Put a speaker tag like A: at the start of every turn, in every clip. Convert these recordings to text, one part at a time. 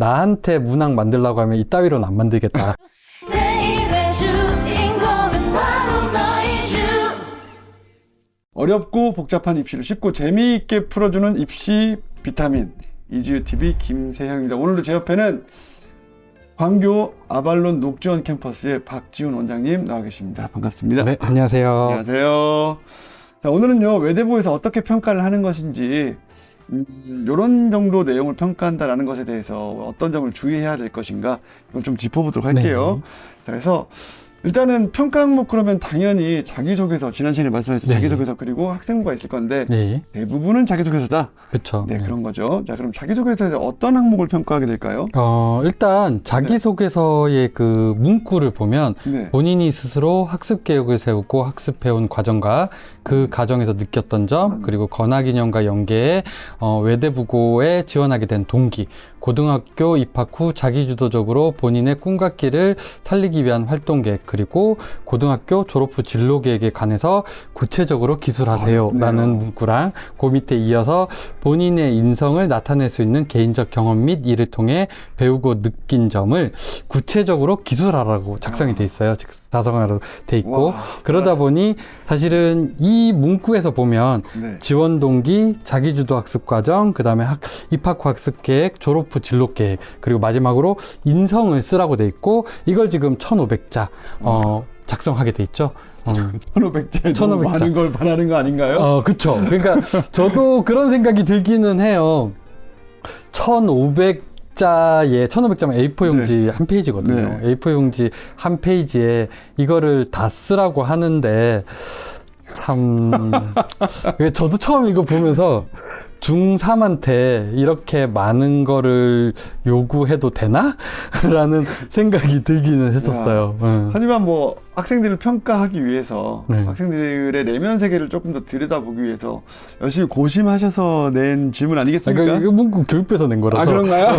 A: 나한테 문항 만들라고 하면 이따위로는 안 만들겠다.
B: 내일의 주인공은 바로 너이주.
C: 어렵고 복잡한 입시를 쉽고 재미있게 풀어주는 입시 비타민 이지유TV 김세형입니다. 오늘도 제 옆에는 광교 아발론 녹지원 캠퍼스의 박지훈 원장님 나와 계십니다. 반갑습니다.
A: 네, 안녕하세요.
C: 안녕하세요. 자, 오늘은요, 외대부에서 어떻게 평가를 하는 것인지, 이런 정도 내용을 평가한다라는 것에 대해서 어떤 점을 주의해야 될 것인가, 이걸 좀 짚어보도록 할게요. 자, 그래서 일단은 평가 항목 그러면 당연히 자기소개서, 지난 시간에 말씀하셨던 자기소개서 그리고 학생부가 있을 건데, 대부분은 자기소개서다.
A: 그렇죠.
C: 네, 그런 거죠. 자, 그럼 자기소개서에서 어떤 항목을 평가하게 될까요?
A: 일단 자기소개서의 그 문구를 보면 본인이 스스로 학습 계획을 세우고 학습해온 과정과 그 과정에서 느꼈던 점, 그리고 건학인연과 연계해 외대부고에 지원하게 된 동기, 고등학교 입학 후 자기주도적으로 본인의 꿈과 길을 살리기 위한 활동 계획, 그리고 고등학교 졸업 후 진로 계획에 관해서 구체적으로 기술하세요 라는 문구랑 그 밑에 이어서 본인의 인성을 나타낼 수 있는 개인적 경험 및 이를 통해 배우고 느낀 점을 구체적으로 기술하라고 작성이 돼 있어요. 즉 자성어로 돼 있고, 그러다 보니 사실은 이 문구에서 보면 지원 동기, 자기주도 학습 과정, 그 다음에 입학 후 학습 계획, 졸업 후 진로 계획, 그리고 마지막으로 인성을 쓰라고 돼 있고, 이걸 지금 1500자 작성하게 돼 있죠.
C: 1500자 너무 많은 걸 바라는 거 아닌가요?
A: 그쵸. 그러니까 저도 그런 생각이 들기는 해요. 1500자에 1500자면 A4 용지 한 페이지거든요. A4 용지 한 페이지에 이거를 다 쓰라고 하는데 참 저도 처음 이거 보면서 중3한테 이렇게 많은 거를 요구해도 되나? 라는 생각이 들기는 했었어요.
C: 하지만 뭐 학생들을 평가하기 위해서 학생들의 내면 세계를 조금 더 들여다보기 위해서 열심히 고심하셔서 낸 질문 아니겠습니까?
A: 그러니까 이거 문구 교육부에서 낸 거라서.
C: 아, 그런가요?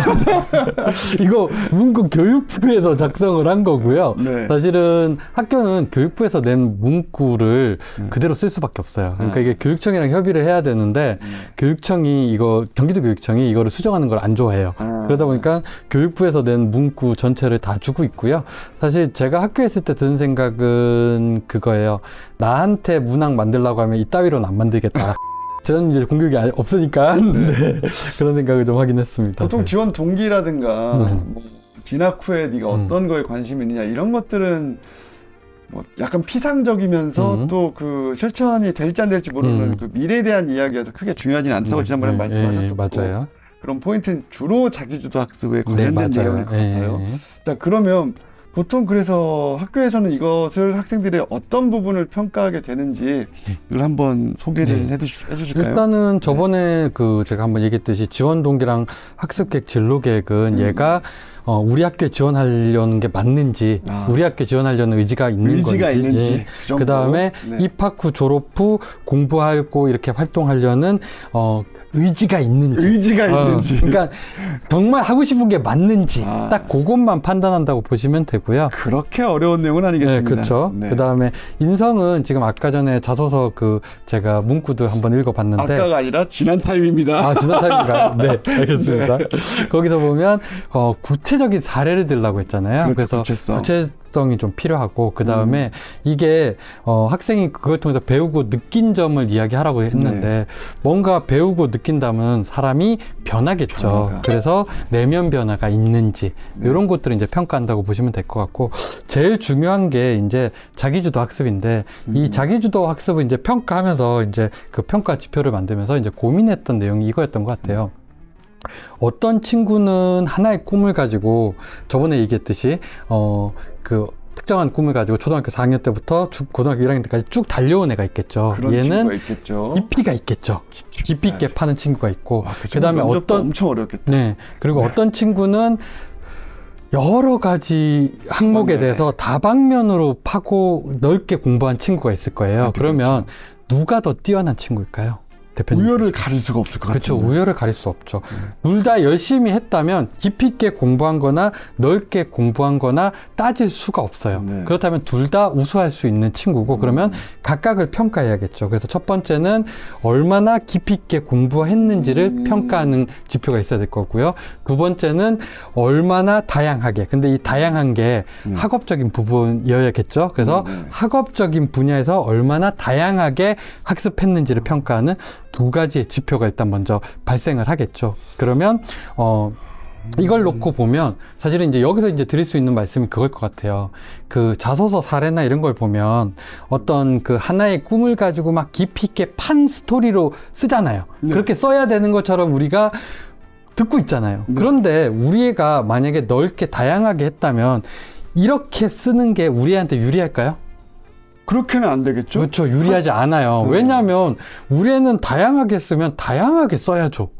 A: 이거 문구 교육부에서 작성을 한 거고요. 사실은 학교는 교육부에서 낸 문구를 그대로 쓸 수밖에 없어요. 그러니까 이게 교육청이랑 협의를 해야 되는데 교육청이 경기도 교육청이 이거를 수정하는 걸 안 좋아해요. 그러다 보니까 교육부에서 낸 문구 전체를 다 주고 있고요. 사실 제가 학교에 있을 때 드는 생각은 그거예요. 나한테 문항 만들라고 하면 이따위로는 안 만들겠다. 저는 이제 공격이 없으니까 그런 생각을 좀 하긴 했습니다.
C: 보통 지원 동기라든가 뭐 진학 후에 네가 어떤 거에 관심이 있느냐 이런 것들은 뭐 약간 피상적이면서 또 그 실천이 될지 안 될지 모르는 그 미래에 대한 이야기가 크게 중요하지는 않다고 지난번에 말씀하셨었고
A: 맞아요.
C: 그런 포인트는 주로 자기주도 학습에 관련된 내용일 것 같아요. 자, 그러면 보통 그래서 학교에서는 이것을 학생들의 어떤 부분을 평가하게 되는지 이걸 한번 소개를 해주실까요?
A: 일단은 저번에 제가 한번 얘기했듯이 지원 동기랑 학습 계획, 진로 계획은 얘가 우리 학교에 지원하려는 게 맞는지, 우리 학교에 지원하려는 의지가 있는 건지, 그 다음에 입학 후 졸업 후 공부하고 이렇게 활동하려는 의지가 있는지, 그러니까 정말 하고 싶은 게 맞는지 딱 그것만 판단한다고 보시면 되고요.
C: 그렇게 어려운 내용은 아니겠습니다.
A: 네, 그렇죠. 그 다음에 인성은 지금 아까 전에 자소서 제가 문구도 한번 읽어봤는데,
C: 아까가 아니라 지난 타임입니다.
A: 지난 타임인가요? 네, 알겠습니다. 거기서 보면 구체적인 사례를 들라고 했잖아요. 그래서 구체성이 좀 필요하고, 그 다음에 이게 학생이 그걸 통해서 배우고 느낀 점을 이야기하라고 했는데 뭔가 배우고 느낀다면 사람이 변하겠죠. 그래서 내면 변화가 있는지 이런 것들을 이제 평가한다고 보시면 될 것 같고, 제일 중요한 게 이제 자기주도 학습인데 이 자기주도 학습을 이제 평가하면서 이제 그 평가 지표를 만들면서 이제 고민했던 내용이 이거였던 것 같아요. 어떤 친구는 하나의 꿈을 가지고 저번에 얘기했듯이 그 특정한 꿈을 가지고 초등학교 4학년 때부터 고등학교 1학년 때까지 쭉 달려온 애가 있겠죠. 얘는 깊이가 있겠죠. 깊이 있게 파는 친구가 있고, 그 다음에
C: 엄청 어렵겠다.
A: 그리고 어떤 친구는 여러 가지 항목에 대해서 다방면으로 파고 넓게 공부한 친구가 있을 거예요. 그러면 누가 더 뛰어난 친구일까요? 대표님.
C: 우열을 가릴 수가 없을 것
A: 그렇죠.
C: 같아요.
A: 우열을 가릴 수 없죠. 둘 다 열심히 했다면 깊이 있게 공부한 거나 넓게 공부한 거나 따질 수가 없어요.
C: 네.
A: 그렇다면 둘 다 우수할 수 있는 친구고 그러면 각각을 평가해야겠죠. 그래서 첫 번째는 얼마나 깊이 있게 공부했는지를 평가하는 지표가 있어야 될 거고요. 두 번째는 얼마나 다양하게. 근데 이 다양한 게 학업적인 부분이어야겠죠. 그래서 학업적인 분야에서 얼마나 다양하게 학습했는지를 평가하는 두 가지의 지표가 일단 먼저 발생을 하겠죠. 그러면 이걸 놓고 보면 사실은 이제 여기서 이제 드릴 수 있는 말씀이 그걸 것 같아요. 그 자소서 사례나 이런 걸 보면 어떤 그 하나의 꿈을 가지고 막 깊이 있게 판 스토리로 쓰잖아요.
C: 네.
A: 그렇게 써야 되는 것처럼 우리가 듣고 있잖아요.
C: 네.
A: 그런데 우리 애가 만약에 넓게 다양하게 했다면 이렇게 쓰는 게 우리 애한테 유리할까요?
C: 그렇게는 안 되겠죠?
A: 그렇죠. 유리하지 않아요. 왜냐하면 우리 애는 다양하게 쓰면 다양하게 써야죠.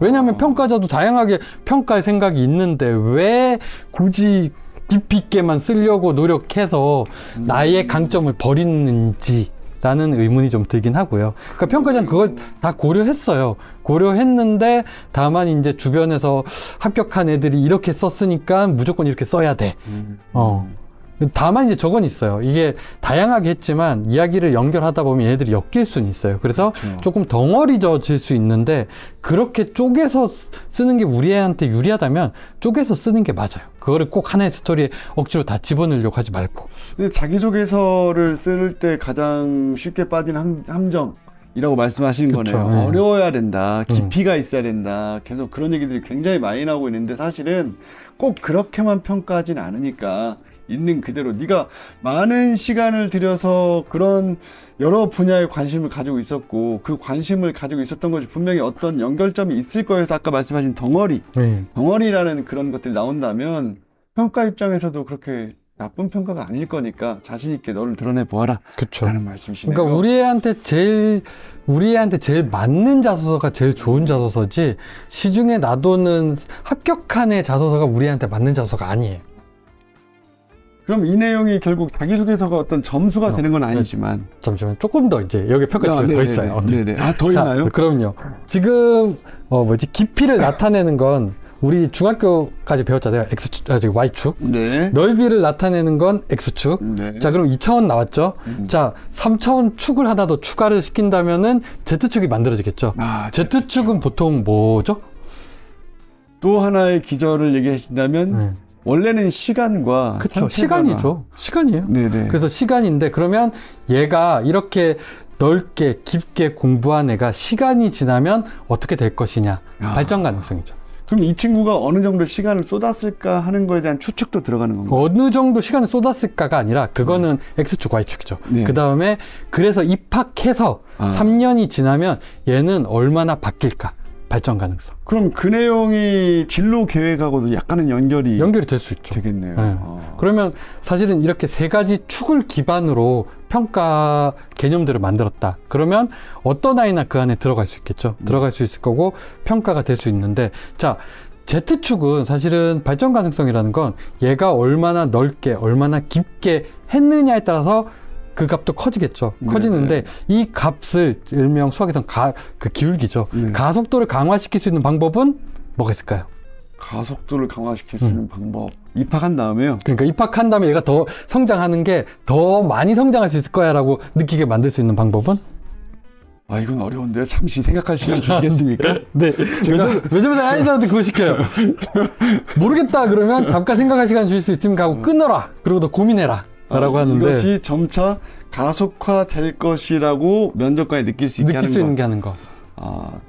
A: 왜냐하면 평가자도 다양하게 평가할 생각이 있는데 왜 굳이 깊이 있게만 쓰려고 노력해서 나의 강점을 버리는지 라는 의문이 좀 들긴 하고요. 그러니까 평가자는 그걸 다 고려했어요. 고려했는데 다만 이제 주변에서 합격한 애들이 이렇게 썼으니까 무조건 이렇게 써야 돼. 다만 이제 저건 있어요. 이게 다양하게 했지만 이야기를 연결하다 보면 얘네들이 엮일 수는 있어요. 그래서 조금 덩어리져질 수 있는데 그렇게 쪼개서 쓰는 게 우리 애한테 유리하다면 쪼개서 쓰는 게 맞아요. 그거를 꼭 하나의 스토리에 억지로 다 집어넣으려고 하지 말고.
C: 근데 자기소개서를 쓸 때 가장 쉽게 빠진 함정이라고 말씀하시는
A: 그쵸,
C: 거네요.
A: 네.
C: 어려워야 된다. 깊이가 있어야 된다. 계속 그런 얘기들이 굉장히 많이 나오고 있는데 사실은 꼭 그렇게만 평가하진 않으니까 있는 그대로 네가 많은 시간을 들여서 그런 여러 분야에 관심을 가지고 있었고 그 관심을 가지고 있었던 것이 분명히 어떤 연결점이 있을 거여서 아까 말씀하신 덩어리라는 그런 것들이 나온다면 평가 입장에서도 그렇게 나쁜 평가가 아닐 거니까 자신 있게 너를 드러내 보아라.
A: 그쵸.
C: 라는 말씀이시네요.
A: 그러니까 우리 애한테 제일 맞는 자소서가 제일 좋은 자소서지 시중에 놔두는 합격한 애 자소서가 우리 애한테 맞는 자소서가 아니에요.
C: 그럼 이 내용이 결국 자기소개서가 어떤 점수가 되는 건 아니지만
A: 잠시만 조금 더 이제 여기 평가 지표가 더 있어요.
C: 네네. 아, 더
A: 자,
C: 있나요?
A: 그럼요. 지금 깊이를 나타내는 건 우리 중학교까지 배웠잖아요. Y축.
C: 네.
A: 넓이를 나타내는 건 X축.
C: 네.
A: 자, 그럼 2차원 나왔죠? 자, 3차원 축을 하나 더 추가를 시킨다면은 Z축이 만들어지겠죠?
C: 아,
A: Z축은 보통 뭐죠?
C: 또 하나의 기절을 얘기하신다면 원래는 시간과
A: 그쵸.
C: 상태가-
A: 시간이죠. 시간이에요.
C: 네네.
A: 그래서 시간인데 그러면 얘가 이렇게 넓게 깊게 공부한 애가 시간이 지나면 어떻게 될 것이냐. 발전 가능성이죠.
C: 그럼 이 친구가 어느 정도 시간을 쏟았을까 하는 거에 대한 추측도 들어가는 건가요?
A: 어느 정도 시간을 쏟았을까가 아니라 그거는 X축, Y축이죠.
C: 네.
A: 그 다음에 그래서 입학해서 3년이 지나면 얘는 얼마나 바뀔까. 발전 가능성.
C: 그럼 그 내용이 진로 계획하고도 약간은 연결이
A: 될 수 있죠.
C: 되겠네요.
A: 네. 그러면 사실은 이렇게 세 가지 축을 기반으로 평가 개념들을 만들었다. 그러면 어떤 아이나 그 안에 들어갈 수 있겠죠. 들어갈 수 있을 거고 평가가 될 수 있는데 자 Z축은 사실은 발전 가능성이라는 건 얘가 얼마나 넓게 얼마나 깊게 했느냐에 따라서 그 값도 커지겠죠. 커지는데 이 값을 일명 수학에서는 그 기울기죠. 가속도를 강화시킬 수 있는 방법은 뭐가 있을까요?
C: 가속도를 강화시킬 수 있는 방법. 입학한 다음에요.
A: 그러니까 입학한 다음에 얘가 더 성장하는 게 더 많이 성장할 수 있을 거야 라고 느끼게 만들 수 있는 방법은?
C: 아, 이건 어려운데요. 잠시 생각할 시간 주시겠습니까?
A: 네. 요즘에 아이들한테 그거 시켜요. 모르겠다 그러면 잠깐 생각할 시간 줄 수 있으면 하고 끊어라. 그리고 너 고민해라. 라고 하는데
C: 이것이 점차 가속화될 것이라고 면접관이 느낄 수 있게
A: 하는 거.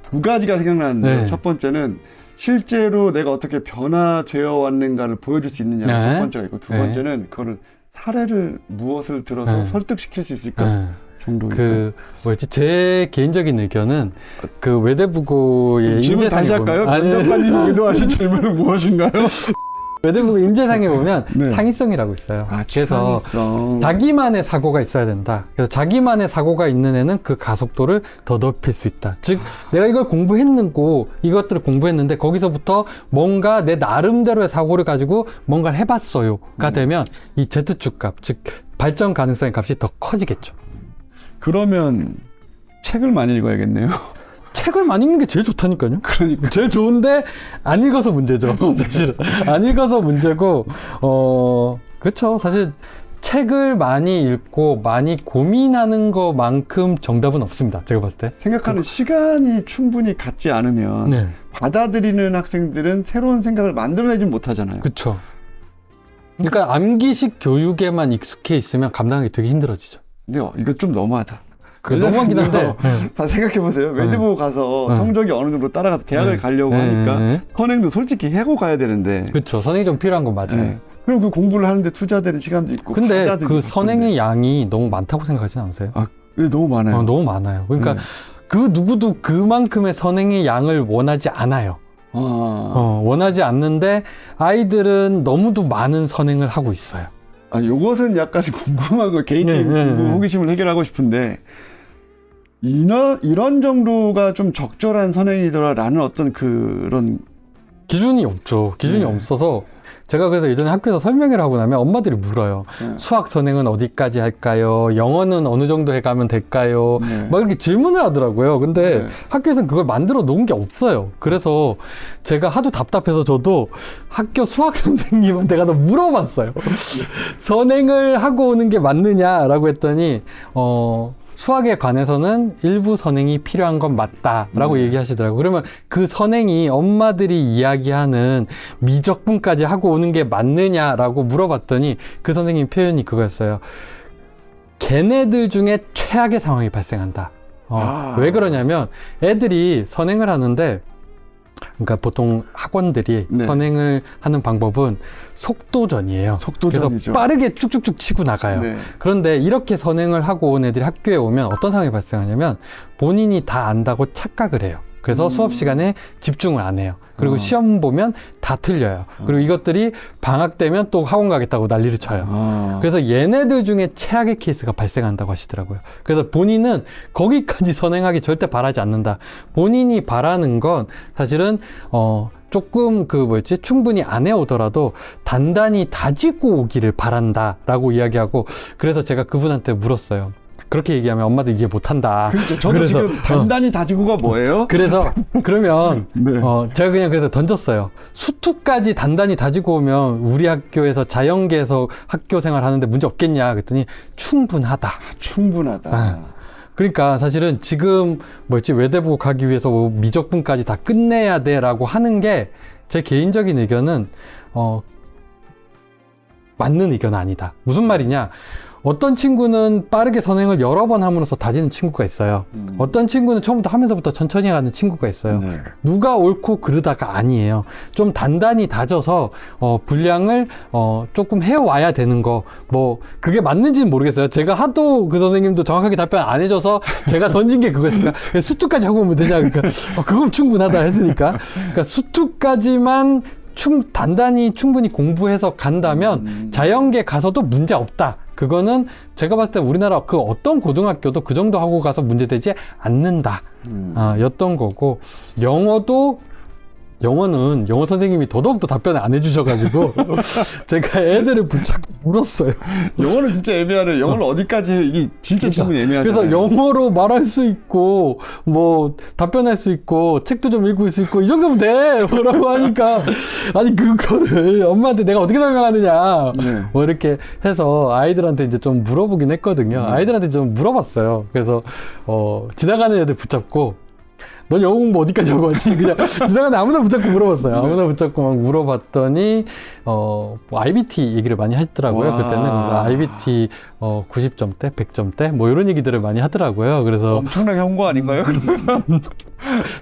C: 두 가지가 생각나는데요.
A: 네.
C: 첫 번째는 실제로 내가 어떻게 변화되어 왔는가를 보여줄 수 있느냐가 첫 번째가 있고 두 번째는 그거를 사례를 무엇을 들어서 설득시킬 수 있을까 정도입니다.
A: 제 개인적인 의견은 그 외대부고의
C: 질문 다시 할까요? 면접관님이 의도하신 질문은 무엇인가요?
A: 외대부고 임재상에 보면
C: 네.
A: 창의성이라고 있어요. 그래서
C: 창의성.
A: 자기만의 사고가 있어야 된다. 그래서 자기만의 사고가 있는 애는 그 가속도를 더 높일 수 있다. 즉 내가 이걸 이것들을 공부했는데 거기서부터 뭔가 내 나름대로의 사고를 가지고 뭔가를 해봤어요가 되면 이 Z축 값, 즉 발전 가능성의 값이 더 커지겠죠.
C: 그러면 책을 많이 읽어야겠네요.
A: 책을 많이 읽는 게 제일 좋다니까요.
C: 그러니까.
A: 제일 좋은데 안 읽어서 문제죠. 사실은 안 읽어서 문제고 그렇죠. 사실 책을 많이 읽고 많이 고민하는 것만큼 정답은 없습니다. 제가 봤을 때.
C: 생각하는 시간이 충분히 갖지 않으면
A: 네,
C: 받아들이는 학생들은 새로운 생각을 만들어내지 못하잖아요.
A: 그렇죠. 그러니까 암기식 교육에만 익숙해 있으면 감당하기 되게 힘들어지죠.
C: 근데 이거 좀 너무하다.
A: 그 너무하긴 한데.
C: 다 생각해보세요. 외대보고 가서 성적이 어느 정도 따라가서 대학을 가려고 하니까 선행도 솔직히 하고 가야 되는데.
A: 그렇죠. 선행이 좀 필요한 건 맞아요.
C: 네. 그럼 그 공부를 하는데 투자되는 시간도 있고.
A: 근데
C: 받아들이고
A: 그 선행의
C: 싶은데.
A: 양이 너무 많다고 생각하진 않으세요?
C: 아, 네, 너무 많아요.
A: 너무 많아요. 그러니까
C: 네.
A: 그 누구도 그만큼의 선행의 양을 원하지 않아요. 원하지 않는데 아이들은 너무도 많은 선행을 하고 있어요.
C: 요것은 약간 궁금한 거, 개인적인 호기심을 해결하고 싶은데, 이런 정도가 좀 적절한 선행이더라라는 어떤 그런.
A: 기준이 없죠. 기준이
C: 네.
A: 없어서 제가 그래서 예전에 학교에서 설명회를 하고 나면 엄마들이 물어요. 수학 선행은 어디까지 할까요? 영어는 어느 정도 해가면 될까요?
C: 네.
A: 막 이렇게 질문을 하더라고요. 근데
C: 네.
A: 학교에서는 그걸 만들어 놓은 게 없어요. 그래서 제가 하도 답답해서 저도 학교 수학 선생님한테 가서 물어봤어요. 선행을 하고 오는 게 맞느냐라고 했더니 수학에 관해서는 일부 선행이 필요한 건 맞다라고 얘기하시더라고요. 그러면 그 선행이 엄마들이 이야기하는 미적분까지 하고 오는 게 맞느냐라고 물어봤더니 그 선생님 표현이 그거였어요. 걔네들 중에 최악의 상황이 발생한다. 왜 그러냐면 애들이 선행을 하는데 그러니까 보통 학원들이
C: 네.
A: 선행을 하는 방법은 속도전이에요.
C: 속도전이죠.
A: 그래서 빠르게 쭉쭉쭉 치고 나가요.
C: 네.
A: 그런데 이렇게 선행을 하고 온 애들이 학교에 오면 어떤 상황이 발생하냐면 본인이 다 안다고 착각을 해요. 그래서 수업 시간에 집중을 안 해요. 그리고 시험 보면 다 틀려요. 그리고 이것들이 방학 되면 또 학원 가겠다고 난리를 쳐요. 그래서 얘네들 중에 최악의 케이스가 발생한다고 하시더라고요. 그래서 본인은 거기까지 선행하기 절대 바라지 않는다. 본인이 바라는 건 사실은 조금 충분히 안 해오더라도 단단히 다지고 오기를 바란다라고 이야기하고, 그래서 제가 그분한테 물었어요. 그렇게 얘기하면 엄마들 이해 못한다.
C: 그렇죠. 저도 지금 단단히 다지고가 뭐예요?
A: 그래서 그러면
C: 네.
A: 제가 그냥 그래서 던졌어요. 수투까지 단단히 다지고 오면 우리 학교에서 자연계에서 학교 생활하는데 문제 없겠냐 그랬더니 충분하다.
C: 충분하다.
A: 그러니까 사실은 지금 외대부 가기 위해서 미적분까지 다 끝내야 돼라고 하는 게 제 개인적인 의견은 맞는 의견은 아니다. 무슨 말이냐? 어떤 친구는 빠르게 선행을 여러 번 함으로써 다지는 친구가 있어요. 어떤 친구는 처음부터 하면서부터 천천히 가는 친구가 있어요.
C: 네.
A: 누가 옳고 그르다가 아니에요. 좀 단단히 다져서 분량을 조금 해와야 되는 거, 그게 맞는지는 모르겠어요. 제가 하도 그 선생님도 정확하게 답변 안 해줘서 제가 던진 게 그거였으니까 수투까지 하고 오면 되냐, 그러니까 그건 충분하다 했으니까. 그러니까 수투까지만 단단히 충분히 공부해서 간다면 자연계 가서도 문제 없다. 그거는 제가 봤을 때 우리나라 그 어떤 고등학교도 그 정도 하고 가서 문제되지 않는다. 였던 거고, 영어는 영어 선생님이 더더욱더 답변을 안 해주셔가지고 제가 애들을 붙잡고 물었어요.
C: 영어는 진짜 애매하네. 영어를 어디까지 해? 이게 진짜 충분히 애매하잖아요.
A: 그래서 영어로 말할 수 있고 답변할 수 있고 책도 좀 읽을 수 있고 이 정도면 돼 뭐라고 하니까 아니 그거를 엄마한테 내가 어떻게 설명하느냐 이렇게 해서 아이들한테 이제 좀 물어보긴 했거든요. 아이들한테 좀 물어봤어요. 그래서 지나가는 애들 붙잡고 넌 영어 공부 어디까지 하고 왔지? 그냥 지나가는 아무나 붙잡고 물어봤어요. 아무나 붙잡고 막 물어봤더니 IBT 얘기를 많이 하시더라고요.
C: 와.
A: 그때는. 그래서 IBT 90점대, 100점대 이런 얘기들을 많이 하더라고요. 그래서
C: 엄청나게 한 거 아닌가요?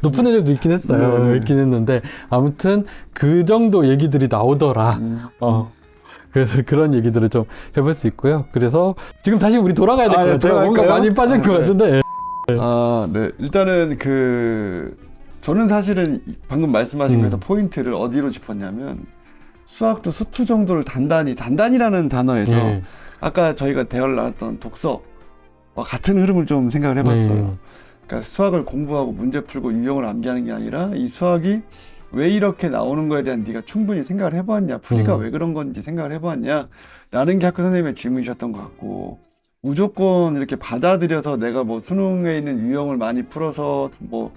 A: 높은 애들도 있긴 했어요. 있긴 했는데 아무튼 그 정도 얘기들이 나오더라. 그래서 그런 얘기들을 좀 해볼 수 있고요. 그래서 지금 다시 우리 돌아가야 될 것 같아요. 뭔가 많이 빠진 것 같은데.
C: 네. 일단은 저는 사실은 방금 말씀하신 거에서 포인트를 어디로 짚었냐면, 수학도 수투 정도를 단단히라는 단어에서 아까 저희가 대화를 나눴던 독서와 같은 흐름을 좀 생각을 해봤어요. 그러니까 수학을 공부하고 문제 풀고 유형을 암기하는 게 아니라 이 수학이 왜 이렇게 나오는 거에 대한 네가 충분히 생각을 해보았냐, 풀이가 왜 그런 건지 생각을 해보았냐 라는 게 학교 선생님의 질문이셨던 것 같고, 무조건 이렇게 받아들여서 내가 뭐 수능에 있는 유형을 많이 풀어서 뭐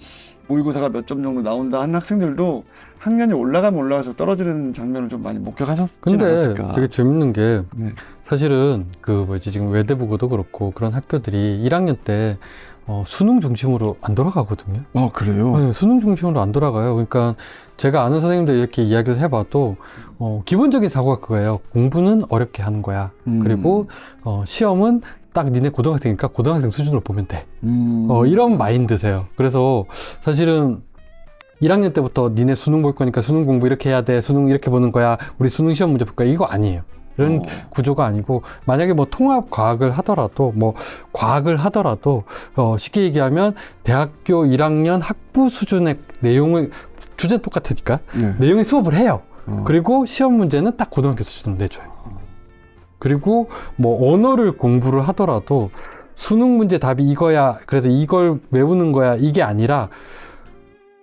C: 모의고사가 몇 점 정도 나온다 하는 학생들도 학년이 올라가면 올라갈수록 떨어지는 장면을 좀 많이 목격하셨지
A: 근데
C: 않았을까.
A: 되게 재밌는 게
C: 네.
A: 사실은 그 뭐지 지금 외대부고도 그렇고 그런 학교들이 1학년 때 수능 중심으로 안 돌아가거든요.
C: 그래요?
A: 네, 수능 중심으로 안 돌아가요. 그러니까 제가 아는 선생님들 이렇게 이야기를 해봐도 기본적인 사고가 그거예요. 공부는 어렵게 하는 거야. 그리고 시험은 딱 니네 고등학생이니까 고등학생 수준으로 보면 돼. 이런 마인드세요. 그래서 사실은 1학년 때부터 니네 수능 볼 거니까 수능 공부 이렇게 해야 돼. 수능 이렇게 보는 거야. 우리 수능 시험 문제 볼 거야. 이거 아니에요. 이런 구조가 아니고, 만약에 뭐 통합 과학을 하더라도, 뭐 과학을 하더라도, 쉽게 얘기하면 대학교 1학년 학부 수준의 내용을, 주제 똑같으니까,
C: 네.
A: 내용의 수업을 해요. 그리고 시험 문제는 딱 고등학교 수준으로 내줘요. 그리고 뭐 언어를 공부를 하더라도 수능 문제 답이 이거야. 그래서 이걸 외우는 거야. 이게 아니라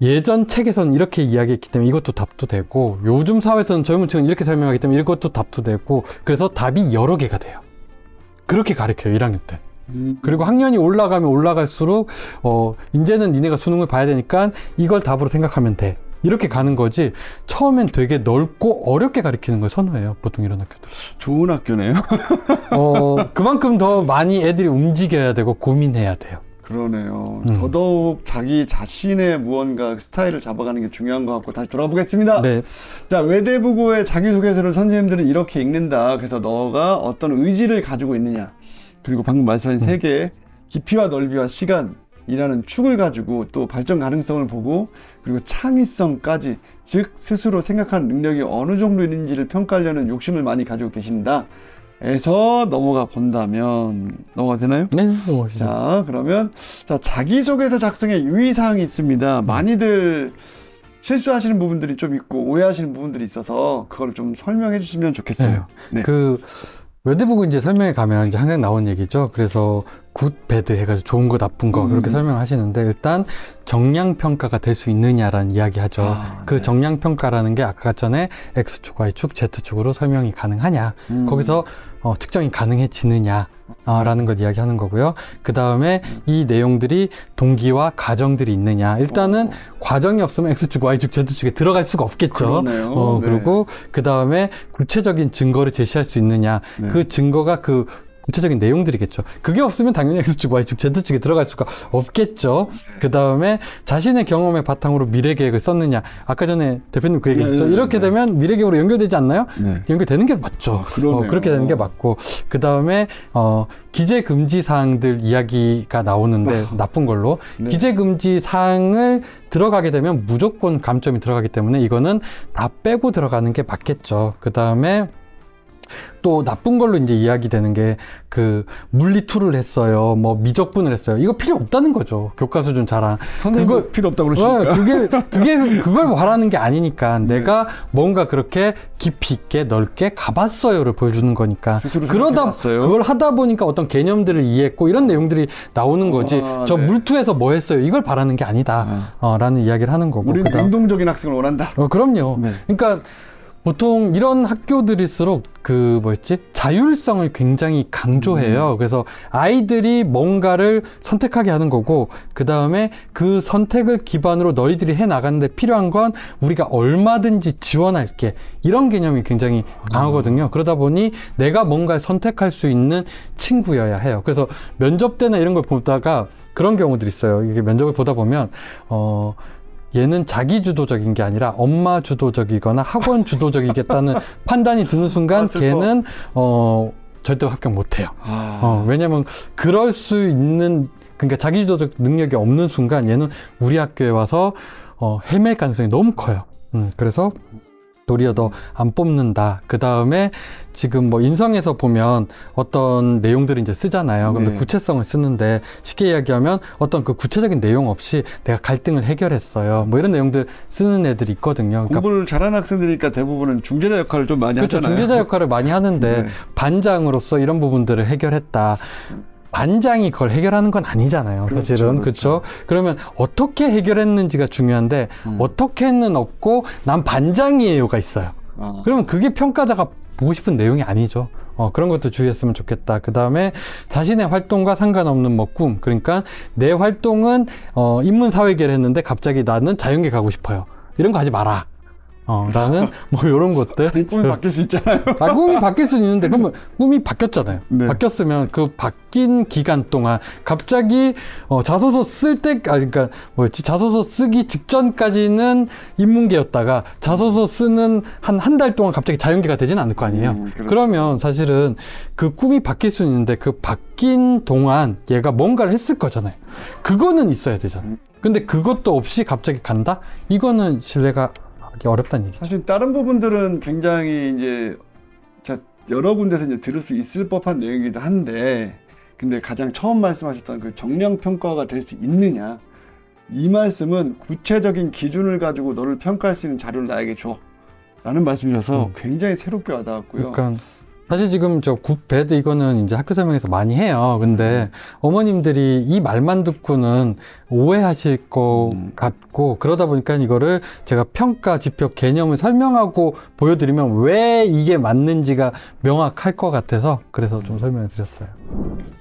A: 예전 책에서는 이렇게 이야기했기 때문에 이것도 답도 되고, 요즘 사회에서는 젊은 층은 이렇게 설명하기 때문에 이것도 답도 되고, 그래서 답이 여러 개가 돼요. 그렇게 가르쳐요, 1학년 때. 그리고 학년이 올라가면 올라갈수록 이제는 니네가 수능을 봐야 되니까 이걸 답으로 생각하면 돼. 이렇게 가는 거지, 처음엔 되게 넓고 어렵게 가르치는 걸 선호해요, 보통 이런 학교들.
C: 좋은 학교네요.
A: 그만큼 더 많이 애들이 움직여야 되고 고민해야 돼요.
C: 그러네요. 더더욱 자기 자신의 무언가 스타일을 잡아가는 게 중요한 것 같고, 다시 돌아보겠습니다.
A: 네.
C: 자, 외대부고의 자기소개서를 선생님들은 이렇게 읽는다. 그래서 너가 어떤 의지를 가지고 있느냐, 그리고 방금 말씀하신 세 개의 깊이와 넓이와 시간이라는 축을 가지고 또 발전 가능성을 보고, 그리고 창의성까지, 즉 스스로 생각하는 능력이 어느 정도 있는지를 평가하려는 욕심을 많이 가지고 계신다 에서 넘어가 본다면, 넘어가 되나요?
A: 네, 넘어가시죠.
C: 자, 그러면 자, 자기소개서 작성에 유의사항이 있습니다. 많이들 실수하시는 부분들이 좀 있고 오해하시는 부분들이 있어서 그걸 좀 설명해 주시면 좋겠어요. 네.
A: 그 외대부고 이제 설명에 가면 이제 항상 나온 얘기죠. 그래서 굿, 배드 해가지고 좋은 거, 나쁜 거 그렇게 설명하시는데, 일단 정량 평가가 될 수 있느냐라는 이야기 하죠. 그
C: 네.
A: 정량 평가라는 게 아까 전에 X축, Y축, Z축으로 설명이 가능하냐, 거기서 측정이 가능해지느냐 라는 걸 이야기하는 거고요. 그 다음에 이 내용들이 동기와 과정들이 있느냐. 일단은 과정이 없으면 X축, Y축, Z축에 들어갈 수가 없겠죠.
C: 그러네요. 네.
A: 그리고 그 다음에 구체적인 증거를 제시할 수 있느냐.
C: 네.
A: 그 증거가 그 구체적인 내용들이겠죠. 그게 없으면 당연히 X축, Y축, Z축에 들어갈 수가 없겠죠. 그 다음에 자신의 경험의 바탕으로 미래 계획을 썼느냐. 아까 전에 대표님 그 얘기했죠.
C: 네,
A: 이렇게
C: 네.
A: 되면 미래 계획으로 연결되지 않나요?
C: 네.
A: 연결되는 게 맞죠.
C: 그러네요.
A: 그렇게 되는 게 맞고, 그 다음에 기재 금지 사항들 이야기가 나오는데, 나쁜 걸로
C: 네.
A: 기재 금지 사항을 들어가게 되면 무조건 감점이 들어가기 때문에 이거는 다 빼고 들어가는 게 맞겠죠. 그 다음에 또 나쁜 걸로 이제 이야기되는 게, 그 물리2를 했어요, 뭐 미적분을 했어요. 이거 필요 없다는 거죠. 교과 수준 자랑.
C: 선생님 필요 없다고 그러시니까.
A: 그걸 말하는 게 아니니까, 내가 뭔가 그렇게 깊이 있게 넓게 가봤어요를 보여주는 거니까.
C: 스스로
A: 그러다
C: 생각해봤어요.
A: 그걸 하다 보니까 어떤 개념들을 이해했고 이런 내용들이 나오는 거지. 저
C: 네.
A: 물투에서 뭐 했어요, 이걸 바라는 게 아니다. 라는 이야기를 하는 거고.
C: 우리는
A: 그다음-
C: 능동적인 학생을 원한다.
A: 그럼요.
C: 네.
A: 그러니까 보통 이런 학교들일수록 그 뭐였지? 자율성을 굉장히 강조해요. 그래서 아이들이 뭔가를 선택하게 하는 거고, 그 다음에 그 선택을 기반으로 너희들이 해 나가는데 필요한 건 우리가 얼마든지 지원할게, 이런 개념이 굉장히 강하거든요. 그러다 보니 내가 뭔가를 선택할 수 있는 친구여야 해요. 그래서 면접 때나 이런 걸 보다가 그런 경우들이 있어요. 이게 면접을 보다 보면 얘는 자기 주도적인 게 아니라 엄마 주도적이거나 학원 주도적이겠다는 판단이 드는 순간
C: 슬퍼.
A: 걔는 절대 합격 못 해요. 왜냐면 그럴 수 있는, 그러니까 자기 주도적 능력이 없는 순간 얘는 우리 학교에 와서 헤맬 가능성이 너무 커요. 그래서 도리어 더 안 뽑는다. 그 다음에 지금 뭐 인성에서 보면 어떤 내용들을 이제 쓰잖아요. 근데
C: 네.
A: 구체성을 쓰는데, 쉽게 이야기하면 어떤 그 구체적인 내용 없이 내가 갈등을 해결했어요, 뭐 이런 내용들 쓰는 애들이 있거든요. 그러니까
C: 공부를 잘하는 학생들이니까 대부분은 중재자 역할을 좀 많이
A: 그렇죠.
C: 하잖아요.
A: 중재자 역할을 많이 하는데
C: 네.
A: 반장으로서 이런 부분들을 해결했다. 반장이 그걸 해결하는 건 아니잖아요, 사실은. 그렇죠. 그러면 어떻게 해결했는지가 중요한데, 어떻게는 없고 난 반장이에요가 있어요. 그러면 그게 평가자가 보고 싶은 내용이 아니죠. 그런 것도 주의했으면 좋겠다. 그 다음에 자신의 활동과 상관없는 뭐 꿈. 그러니까 내 활동은 인문사회계를 했는데 갑자기 나는 자연계 가고 싶어요. 이런 거 하지 마라. 나는 뭐 이런 것들.
C: 꿈이 바뀔 수 있잖아요.
A: 꿈이 바뀔 수는 있는데 그러면 꿈이 바뀌었잖아요.
C: 네.
A: 바뀌었으면 그 바뀐 기간 동안 갑자기 자소서 쓸 때, 그러니까 뭐였지? 자소서 쓰기 직전까지는 인문계였다가 자소서 쓰는 한 달 동안 갑자기 자연계가 되진 않을 거 아니에요.
C: 그렇죠.
A: 그러면 사실은 그 꿈이 바뀔 수는 있는데 그 바뀐 동안 얘가 뭔가를 했을 거잖아요. 그거는 있어야 되잖아요. 근데 그것도 없이 갑자기 간다? 이거는 신뢰가 하기 어렵다는 얘기죠.
C: 사실 다른 부분들은 굉장히 이제 여러 군데서 이제 들을 수 있을 법한 내용이기도 한데, 근데 가장 처음 말씀하셨던 그 정량 평가가 될 수 있느냐, 이 말씀은 구체적인 기준을 가지고 너를 평가할 수 있는 자료를 나에게 줘 라는 말씀이셔서 굉장히 새롭게 와닿았고요.
A: 그러니까 사실 지금 저 굿배드 이거는 이제 학교 설명에서 많이 해요. 근데 어머님들이 이 말만 듣고는 오해하실 것 같고, 그러다 보니까 이거를 제가 평가 지표 개념을 설명하고 보여드리면 왜 이게 맞는지가 명확할 것 같아서 그래서 좀 설명을 드렸어요.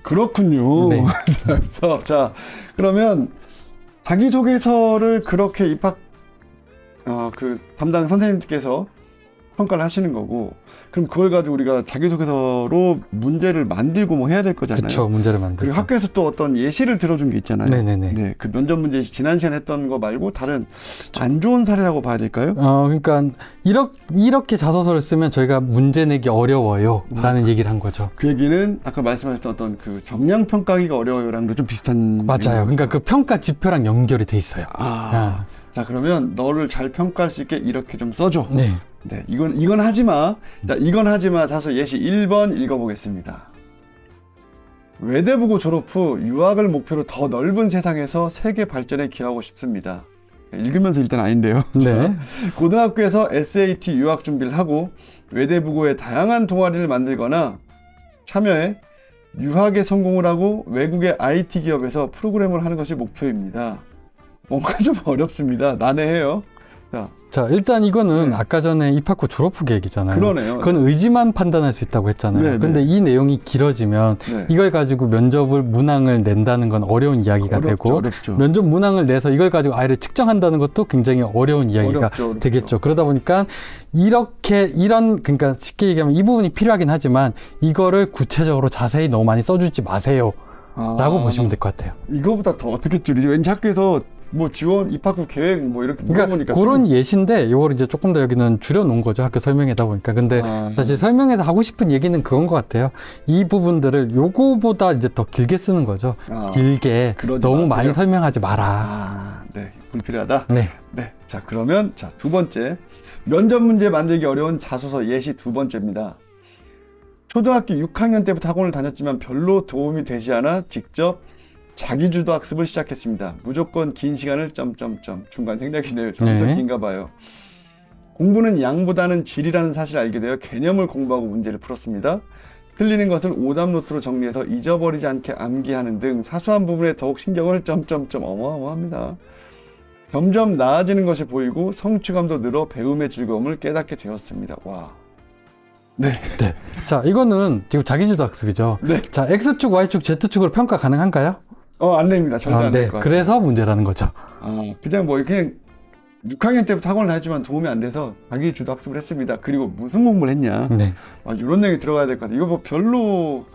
C: 그렇군요.
A: 네.
C: 그래서 자, 그러면 자기소개서를 그렇게 입학 그 담당 선생님께서 평가를 하시는 거고, 그럼 그걸 가지고 우리가 자기소개서로 문제를 만들고 뭐 해야 될 거잖아요.
A: 그렇죠. 문제를 만들고.
C: 그리고 학교에서 또 어떤 예시를 들어준 게 있잖아요.
A: 네네네.
C: 네, 그 면접 문제 지난 시간에 했던 거 말고 다른 안 좋은 사례라고 봐야 될까요?
A: 그러니까 이렇게 자소서를 쓰면 저희가 문제 내기 어려워요 라는 얘기를 한 거죠.
C: 그 얘기는 아까 말씀하셨던 어떤 그 정량 평가하기가 어려워요랑 좀 비슷한.
A: 맞아요. 그러니까 그 평가 지표랑 연결이 돼 있어요.
C: 자, 그러면 너를 잘 평가할 수 있게 이렇게 좀 써줘.
A: 네.
C: 네, 이건 하지 마. 자, 이건 하지 마. 자서 예시 1번 읽어보겠습니다. 외대부고 졸업 후 유학을 목표로 더 넓은 세상에서 세계 발전에 기여하고 싶습니다. 읽으면서 일단 아닌데요.
A: 네.
C: 자, 고등학교에서 SAT 유학 준비를 하고 외대부고에 다양한 동아리를 만들거나 참여해 유학에 성공을 하고 외국의 IT 기업에서 프로그램을 하는 것이 목표입니다. 뭔가 좀 어렵습니다. 난해해요.
A: 자, 일단 이거는 아까 전에 입학 후 졸업 후 계획이잖아요.
C: 그러네요.
A: 그건 의지만 판단할 수 있다고 했잖아요.
C: 네,
A: 근데
C: 네.
A: 이 내용이 길어지면
C: 네.
A: 이걸 가지고 면접을 문항을 낸다는 건 어려운 이야기가 되고,
C: 어렵죠.
A: 면접 문항을 내서 이걸 가지고 아이를 측정한다는 것도 굉장히 어려운 이야기가
C: 어렵죠.
A: 되겠죠. 그러다 보니까 그러니까 쉽게 얘기하면 이 부분이 필요하긴 하지만 이거를 구체적으로 자세히 너무 많이 써주지 마세요. 라고 보시면 될 것 같아요.
C: 이거보다 더 어떻게 줄이지? 왠지 학교에서 뭐 지원, 입학 후 계획 뭐 이렇게 물어보니까.
A: 그러니까 그런 예시인데 이걸 이제 조금 더 여기는 줄여놓은 거죠. 학교 설명회다 보니까. 근데 사실 설명회에서 하고 싶은 얘기는 그건 것 같아요. 이 부분들을 요거보다 이제 더 길게 쓰는 거죠. 길게 너무
C: 마세요.
A: 많이 설명하지 마라.
C: 네, 불필요하다.
A: 네.
C: 네, 자 그러면 두 번째, 면접 문제 만들기 어려운 자소서 예시 두 번째입니다. 초등학교 6학년 때부터 학원을 다녔지만 별로 도움이 되지 않아 직접 자기주도 학습을 시작했습니다. 무조건 긴 시간을 중간 생략이네요. 좀 더
A: 네.
C: 긴가 봐요. 공부는 양보다는 질이라는 사실을 알게 되어 개념을 공부하고 문제를 풀었습니다. 틀리는 것을 오답 노트로 정리해서 잊어버리지 않게 암기하는 등 사소한 부분에 더욱 신경을 어마어마합니다. 점점 나아지는 것이 보이고 성취감도 늘어 배움의 즐거움을 깨닫게 되었습니다. 와. 네.
A: 네. 자, 이거는 지금 자기주도 학습이죠.
C: 네.
A: 자, X축, Y축, Z축으로 평가 가능한가요?
C: 안 됩니다. 절대 안 될
A: 네.
C: 것 같아요.
A: 그래서 문제라는 거죠.
C: 그냥 6학년 때부터 학원을 다녔지만 도움이 안 돼서 자기 주도 학습을 했습니다. 그리고 무슨 공부를 했냐.
A: 네.
C: 이런 내용이 들어가야 될 것 같아요. 이거 뭐 별로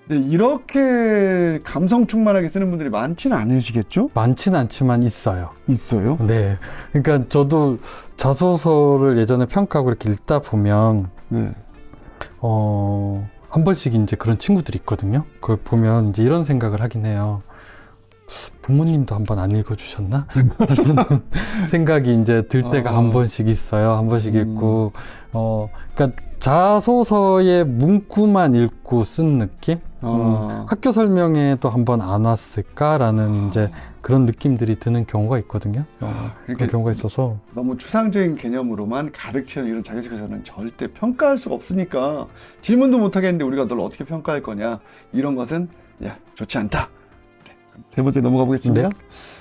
C: 이렇게 감성 충만하게 쓰는 분들이 많지는 않으시겠죠?
A: 많지는 않지만 있어요.
C: 있어요?
A: 네. 그러니까 저도 자소서를 예전에 평가하고 이렇게 읽다 보면
C: 네.
A: 한 번씩 이제 그런 친구들이 있거든요. 그걸 보면 이제 이런 생각을 하긴 해요. 부모님도 한번 안 읽어주셨나? 라는 생각이 이제 들 때가 한 번씩 있어요. 한 번씩 읽고, 그러니까 자소서의 문구만 읽고 쓴 느낌? 학교 설명회도 한번 안 왔을까라는 이제 그런 느낌들이 드는 경우가 있거든요. 그런 경우가 있어서.
C: 너무 추상적인 개념으로만 가르치는 이런 자격증에서는 절대 평가할 수가 없으니까 질문도 못 하겠는데 우리가 널 어떻게 평가할 거냐. 이런 것은 좋지 않다. 세 번째 넘어가 보겠습니다.
A: 네.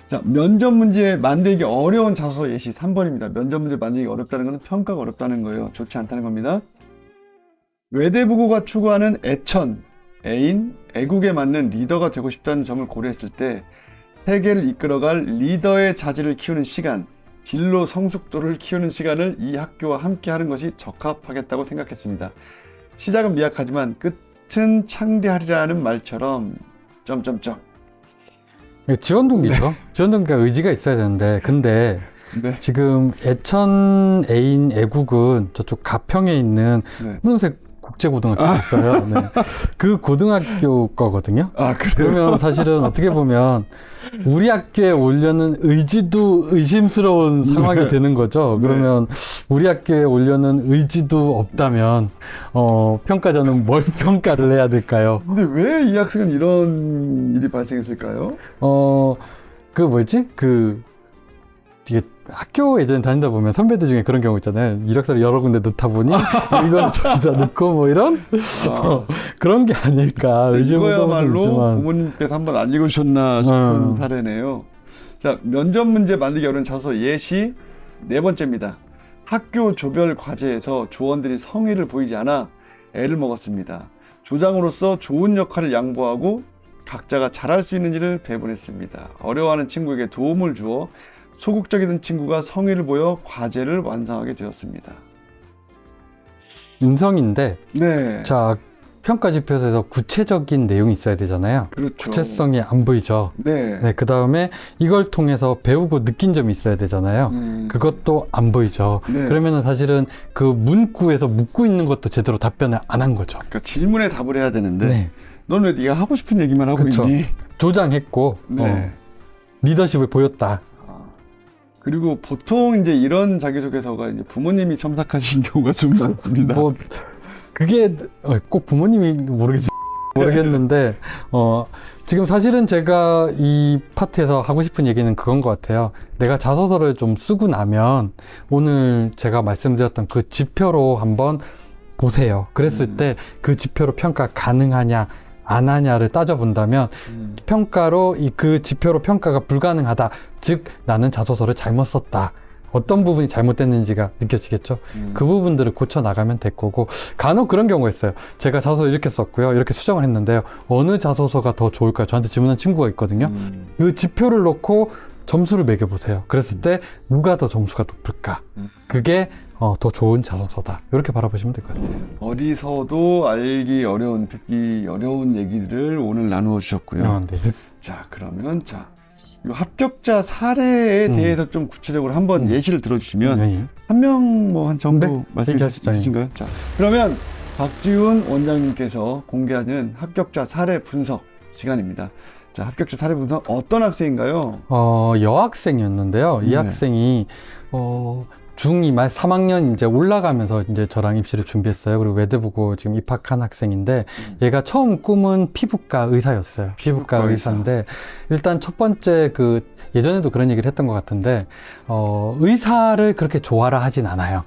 C: 자, 면접 문제 만들기 어려운 자소서 예시 3번입니다. 면접 문제 만들기 어렵다는 것은 평가가 어렵다는 거예요. 좋지 않다는 겁니다. 외대부고가 추구하는 애천, 애인, 애국에 맞는 리더가 되고 싶다는 점을 고려했을 때 세계를 이끌어갈 리더의 자질을 키우는 시간, 진로 성숙도를 키우는 시간을 이 학교와 함께 하는 것이 적합하겠다고 생각했습니다. 시작은 미약하지만 끝은 창대하리라는 말처럼 점점점.
A: 지원동기죠. 지원동기가 의지가 있어야 되는데, 근데
C: 네.
A: 지금 애천, 애인, 애국은 저쪽 가평에 있는
C: 네.
A: 푸른색 국제고등학교가 있어요. 네. 그 고등학교 거거든요.
C: 아, 그래요?
A: 그러면 사실은 어떻게 보면 우리 학교에 오려는 의지도 의심스러운 상황이 되는 거죠. 그러면 우리 학교에 오려는 의지도 없다면 평가자는 뭘 평가를 해야 될까요?
C: 근데 왜 이 학생은 이런 일이 발생했을까요?
A: 그 뭐지? 이게 학교 예전에 다니다 보면 선배들 중에 그런 경우 있잖아요. 이력서를 여러 군데 넣다 보니 이거는 저기다 넣고 뭐 이런 그런 게 아닐까 의심을 써볼 수
C: 이거야말로
A: 있지만.
C: 부모님께서 한번 안 읽으셨나 싶은 사례네요. 자, 면접 문제 만들기 어려운 자소 예시 네 번째입니다. 학교 조별 과제에서 조원들이 성의를 보이지 않아 애를 먹었습니다. 조장으로서 좋은 역할을 양보하고 각자가 잘할 수 있는 일을 배분했습니다. 어려워하는 친구에게 도움을 주어 소극적이던 친구가 성의를 보여 과제를 완성하게 되었습니다.
A: 인성인데,
C: 네.
A: 자, 평가 지표에서 구체적인 내용이 있어야 되잖아요.
C: 그렇죠.
A: 구체성이 안 보이죠.
C: 네.
A: 네, 그 다음에 이걸 통해서 배우고 느낀 점이 있어야 되잖아요. 그것도 안 보이죠.
C: 네.
A: 그러면은 사실은 그 문구에서 묻고 있는 것도 제대로 답변을 안 한 거죠.
C: 그러니까 질문에 답을 해야 되는데
A: 네.
C: 넌 왜 네가 하고 싶은 얘기만 하고
A: 그쵸.
C: 있니?
A: 조장했고,
C: 네.
A: 리더십을 보였다.
C: 그리고 보통 이제 이런 자기소개서가 이제 부모님이 첨삭하신 경우가 좀 많습니다.
A: 뭐, 그게 꼭 부모님이 모르겠는데, 지금 사실은 제가 이 파트에서 하고 싶은 얘기는 그건 것 같아요. 내가 자소서를 좀 쓰고 나면 오늘 제가 말씀드렸던 그 지표로 한번 보세요. 그랬을 때 그 지표로 평가 가능하냐, 안 하냐를 따져본다면 평가로 그 지표로 평가가 불가능하다. 즉 나는 자소서를 잘못 썼다. 어떤 부분이 잘못됐는지가 느껴지겠죠. 그 부분들을 고쳐 나가면 될 거고 간혹 그런 경우가 있어요. 제가 자소서 이렇게 썼고요. 이렇게 수정을 했는데요. 어느 자소서가 더 좋을까요? 저한테 질문한 친구가 있거든요. 그 지표를 놓고 점수를 매겨보세요. 그랬을 때 누가 더 점수가 높을까? 그게 더 좋은 자소서다. 이렇게 바라보시면 될 것 같아요.
C: 어디서도 알기 어려운, 듣기 어려운 얘기들을 오늘 나누어 주셨고요.
A: 네.
C: 자, 그러면 이 합격자 사례에 대해서 좀 구체적으로 한번 예시를 들어주시면
A: 네.
C: 한 명 뭐 한 정도
A: 네,
C: 말씀해
A: 얘기하시죠.
C: 주신가요? 자, 그러면 박지훈 원장님께서 공개하는 합격자 사례 분석 시간입니다. 자, 합격자 사례 분석 어떤 학생인가요?
A: 여학생이었는데요. 이
C: 네.
A: 학생이 중2 말 3학년 이제 올라가면서 이제 저랑 입시를 준비했어요. 그리고 외대보고 지금 입학한 학생인데 얘가 처음 꿈은 피부과 의사였어요. 피부과 의사인데 일단 첫 번째 예전에도 그런 얘기를 했던 것 같은데 의사를 그렇게 좋아라 하진 않아요.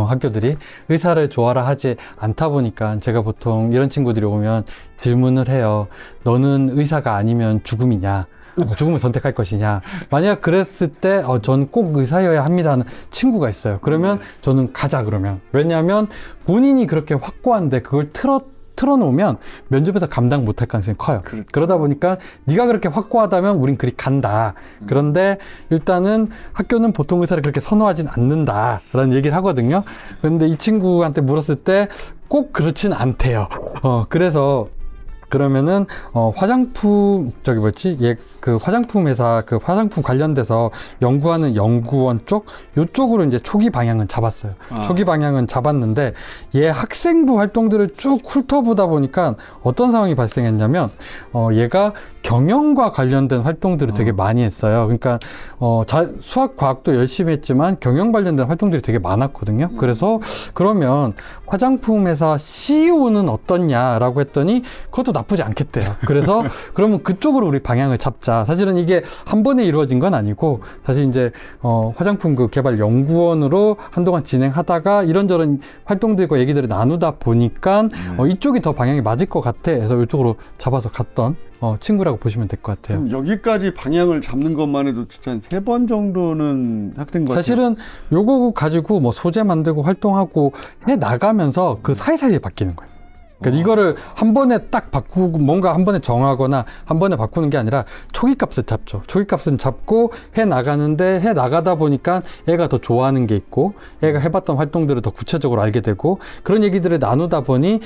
A: 학교들이 의사를 좋아라 하지 않다 보니까 제가 보통 이런 친구들이 오면 질문을 해요. 너는 의사가 아니면 죽음이냐? 죽음을 선택할 것이냐. 만약 그랬을 때 전 꼭 의사여야 합니다 하는 친구가 있어요. 그러면 저는 가자 그러면. 왜냐하면 본인이 그렇게 확고한데 그걸 틀어놓으면 면접에서 감당 못할 가능성이 커요.
C: 그렇죠.
A: 그러다 보니까 네가 그렇게 확고하다면 우린 그리 간다. 그런데 일단은 학교는 보통 의사를 그렇게 선호하진 않는다 라는 얘기를 하거든요. 그런데 이 친구한테 물었을 때 꼭 그렇진 않대요. 그래서 그러면은 화장품 화장품 회사 화장품 관련돼서 연구하는 연구원 쪽 요쪽으로 이제 초기 방향은 잡았어요. 초기 방향은 잡았는데 얘 학생부 활동들을 쭉 훑어보다 보니까 어떤 상황이 발생했냐면 얘가 경영과 관련된 활동들을 되게 많이 했어요. 그러니까 수학 과학도 열심히 했지만 경영 관련된 활동들이 되게 많았거든요. 그래서 그러면 화장품 회사 CEO는 어떻냐라고 했더니 그것도 나쁘지 않겠대요. 그래서 그러면 그쪽으로 우리 방향을 잡자. 사실은 이게 한 번에 이루어진 건 아니고 사실 이제 화장품 그 개발 연구원으로 한동안 진행하다가 이런저런 활동들과 얘기들을 나누다 보니까 이쪽이 더 방향이 맞을 것 같아 해서 이쪽으로 잡아서 갔던 친구라고 보시면 될 것 같아요.
C: 그럼 여기까지 방향을 잡는 것만 해도 진짜 한 3번 정도는 학생 같아요.
A: 사실은 요거 가지고 뭐 소재 만들고 활동하고 해 나가면서 그 사이사이에 바뀌는 거예요. 그러니까 이거를 한 번에 딱 바꾸고 뭔가 한 번에 정하거나 한 번에 바꾸는 게 아니라 초기값을 잡죠. 초기값은 잡고 해 나가는데 해 나가다 보니까 애가 더 좋아하는 게 있고 애가 해봤던 활동들을 더 구체적으로 알게 되고 그런 얘기들을 나누다 보니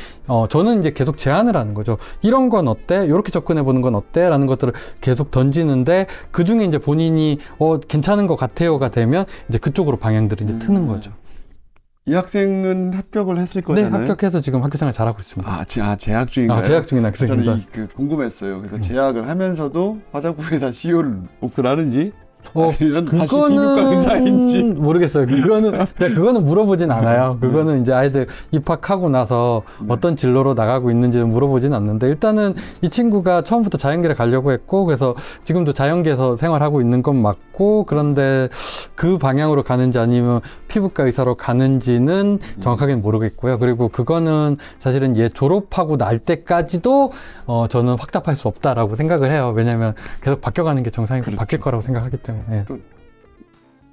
A: 저는 이제 계속 제안을 하는 거죠. 이런 건 어때? 이렇게 접근해 보는 건 어때? 라는 것들을 계속 던지는데 그 중에 이제 본인이 괜찮은 것 같아요가 되면 이제 그쪽으로 방향들을 이제 트는 거죠.
C: 이 학생은 합격을 했을
A: 네,
C: 거잖아요.
A: 합격해서 지금 학교 생활 잘하고 있습니다.
C: 재학 중인가요?
A: 재학 중인 학생입니다.
C: 저는 궁금했어요. 그래서 재학을 하면서도 화장품에다 CEO를 목표로 하는지 아니면 다시 피부과 의사인지
A: 모르겠어요. 그거는 물어보진 않아요. 그거는 이제 아이들 입학하고 나서 어떤 진로로 나가고 있는지는 물어보진 않는데 일단은 이 친구가 처음부터 자연계를 가려고 했고 그래서 지금도 자연계에서 생활하고 있는 건 맞고 그런데 그 방향으로 가는지 아니면 피부과 의사로 가는지는 정확하게는 모르겠고요. 그리고 그거는 사실은 얘 졸업하고 날 때까지도 저는 확답할 수 없다라고 생각을 해요. 왜냐하면 계속 바뀌어가는 게 정상이고
C: 그렇죠.
A: 바뀔 거라고 생각하기 때문에. 네.
C: 또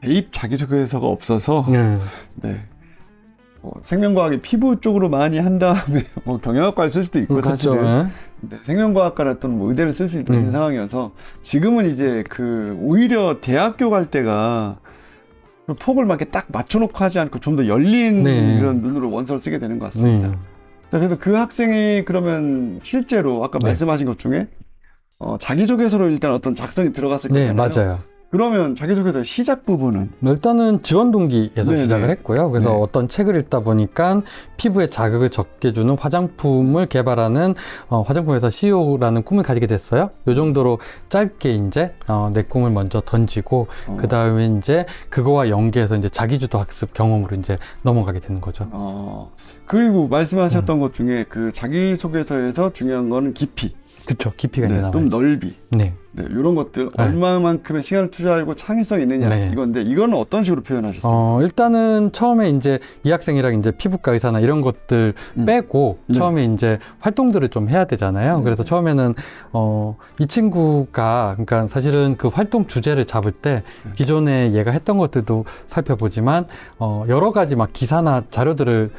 C: 대입 자기소개서가 없어서 네. 생명과학이 피부 쪽으로 많이 한 다음에 경영학과를 쓸 수도 있고 사실은
A: 그렇죠.
C: 네, 생명과학과나 또는 의대를 쓸 수 있는 상황이어서 지금은 이제 오히려 대학교 갈 때가 그 폭을 막 이렇게 딱 맞춰놓고 하지 않고 좀 더 열린 그런 눈으로 원서를 쓰게 되는 것 같습니다. 자, 그래서 그 학생이 그러면 실제로 아까 말씀하신 것 중에 자기소개서로 일단 어떤 작성이 들어갔을 거잖아요.
A: 네, 맞아요.
C: 그러면 자기소개서 시작 부분은
A: 일단은 지원 동기에서 시작을 했고요. 그래서 어떤 책을 읽다 보니까 피부에 자극을 적게 주는 화장품을 개발하는 화장품 회사 CEO라는 꿈을 가지게 됐어요. 요 정도로 짧게 이제 내 꿈을 먼저 던지고 그 다음에 이제 그거와 연계해서 이제 자기주도 학습 경험으로 이제 넘어가게 되는 거죠.
C: 그리고 말씀하셨던 것 중에 그 자기소개서에서 중요한 거는 깊이.
A: 그렇죠. 깊이가 이제
C: 좀 넓이.
A: 네.
C: 이런 것들 얼마만큼의 시간을 투자하고 창의성이 있느냐 이건데 이거는 어떤 식으로 표현하셨어요?
A: 일단은 처음에 이제 이 학생이랑 이제 피부과 의사나 이런 것들 빼고 처음에 이제 활동들을 좀 해야 되잖아요. 그래서 처음에는 이 친구가 그러니까 사실은 그 활동 주제를 잡을 때 기존에 얘가 했던 것들도 살펴보지만 여러 가지 막 기사나 자료들을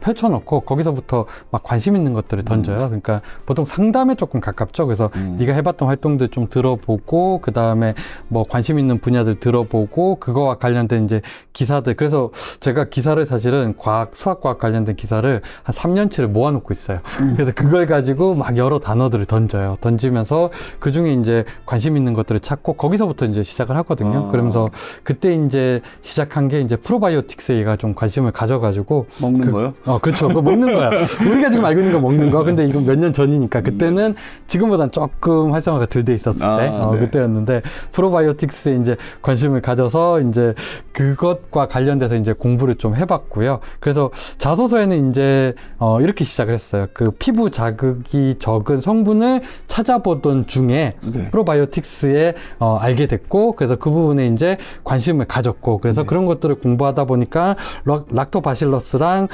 A: 펼쳐놓고 거기서부터 막 관심 있는 것들을 던져요. 그러니까 보통 상담에 조금 가깝죠. 그래서 네가 해봤던 활동들 좀 들어보고 그 다음에 뭐 관심 있는 분야들 들어보고 그거와 관련된 이제 기사들. 그래서 제가 기사를 사실은 수학과학 관련된 기사를 한 3년치를 모아놓고 있어요. 그래서 그걸 가지고 막 여러 단어들을 던져요. 던지면서 그 중에 이제 관심 있는 것들을 찾고 거기서부터 이제 시작을 하거든요. 그러면서 그때 이제 시작한 게 이제 프로바이오틱스에 얘가 좀 관심을 가져가지고
C: 먹는 거요?
A: 그렇죠. 그거 먹는 거야. 우리가 지금 알고 있는 거 먹는 거. 근데 이건 몇 년 전이니까 그때는 지금보단 조금 활성화가 덜 돼 있었을 때 그때였는데 프로바이오틱스에 이제 관심을 가져서 이제 그것과 관련돼서 이제 공부를 좀 해봤고요. 그래서 자소서에는 이제 이렇게 시작을 했어요. 그 피부 자극이 적은 성분을 찾아보던 중에 프로바이오틱스에 알게 됐고 그래서 그 부분에 이제 관심을 가졌고 그래서 그런 것들을 공부하다 보니까 락토바실러스랑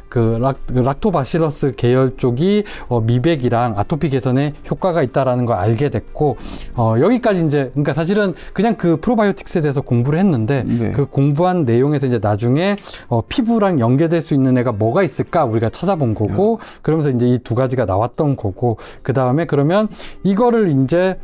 A: 그 락토바실러스 계열 쪽이 미백이랑 아토피 개선에 효과가 있다라는 걸 알게 됐고 여기까지 이제 그러니까 사실은 그냥 그 프로바이오틱스에 대해서 공부를 했는데 그 공부한 내용에서 이제 나중에 피부랑 연계될 수 있는 애가 뭐가 있을까 우리가 찾아본 거고 그러면서 이제 이 두 가지가 나왔던 거고 그 다음에 그러면 이거를 이제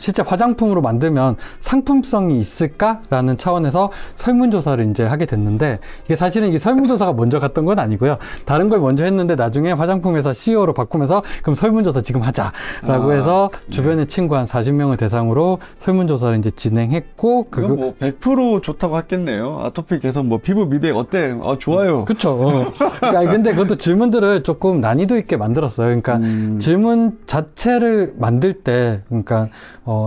A: 실제 화장품으로 만들면 상품성이 있을까라는 차원에서 설문조사를 이제 하게 됐는데 이게 사실은 이 설문조사가 먼저 갔던 건 아니고요. 다른 걸 먼저 했는데 나중에 화장품회사 CEO로 바꾸면서 그럼 설문조사 지금 하자라고 해서 주변의 친구 한 40명을 대상으로 설문조사를 이제 진행했고
C: 그거 뭐 100% 좋다고 했겠네요. 아토피 개선 뭐 피부 미백 어때? 좋아요.
A: 그렇죠. 그러니까 근데 그것도 질문들을 조금 난이도 있게 만들었어요. 그러니까 질문 자체를 만들 때 그러니까 보니까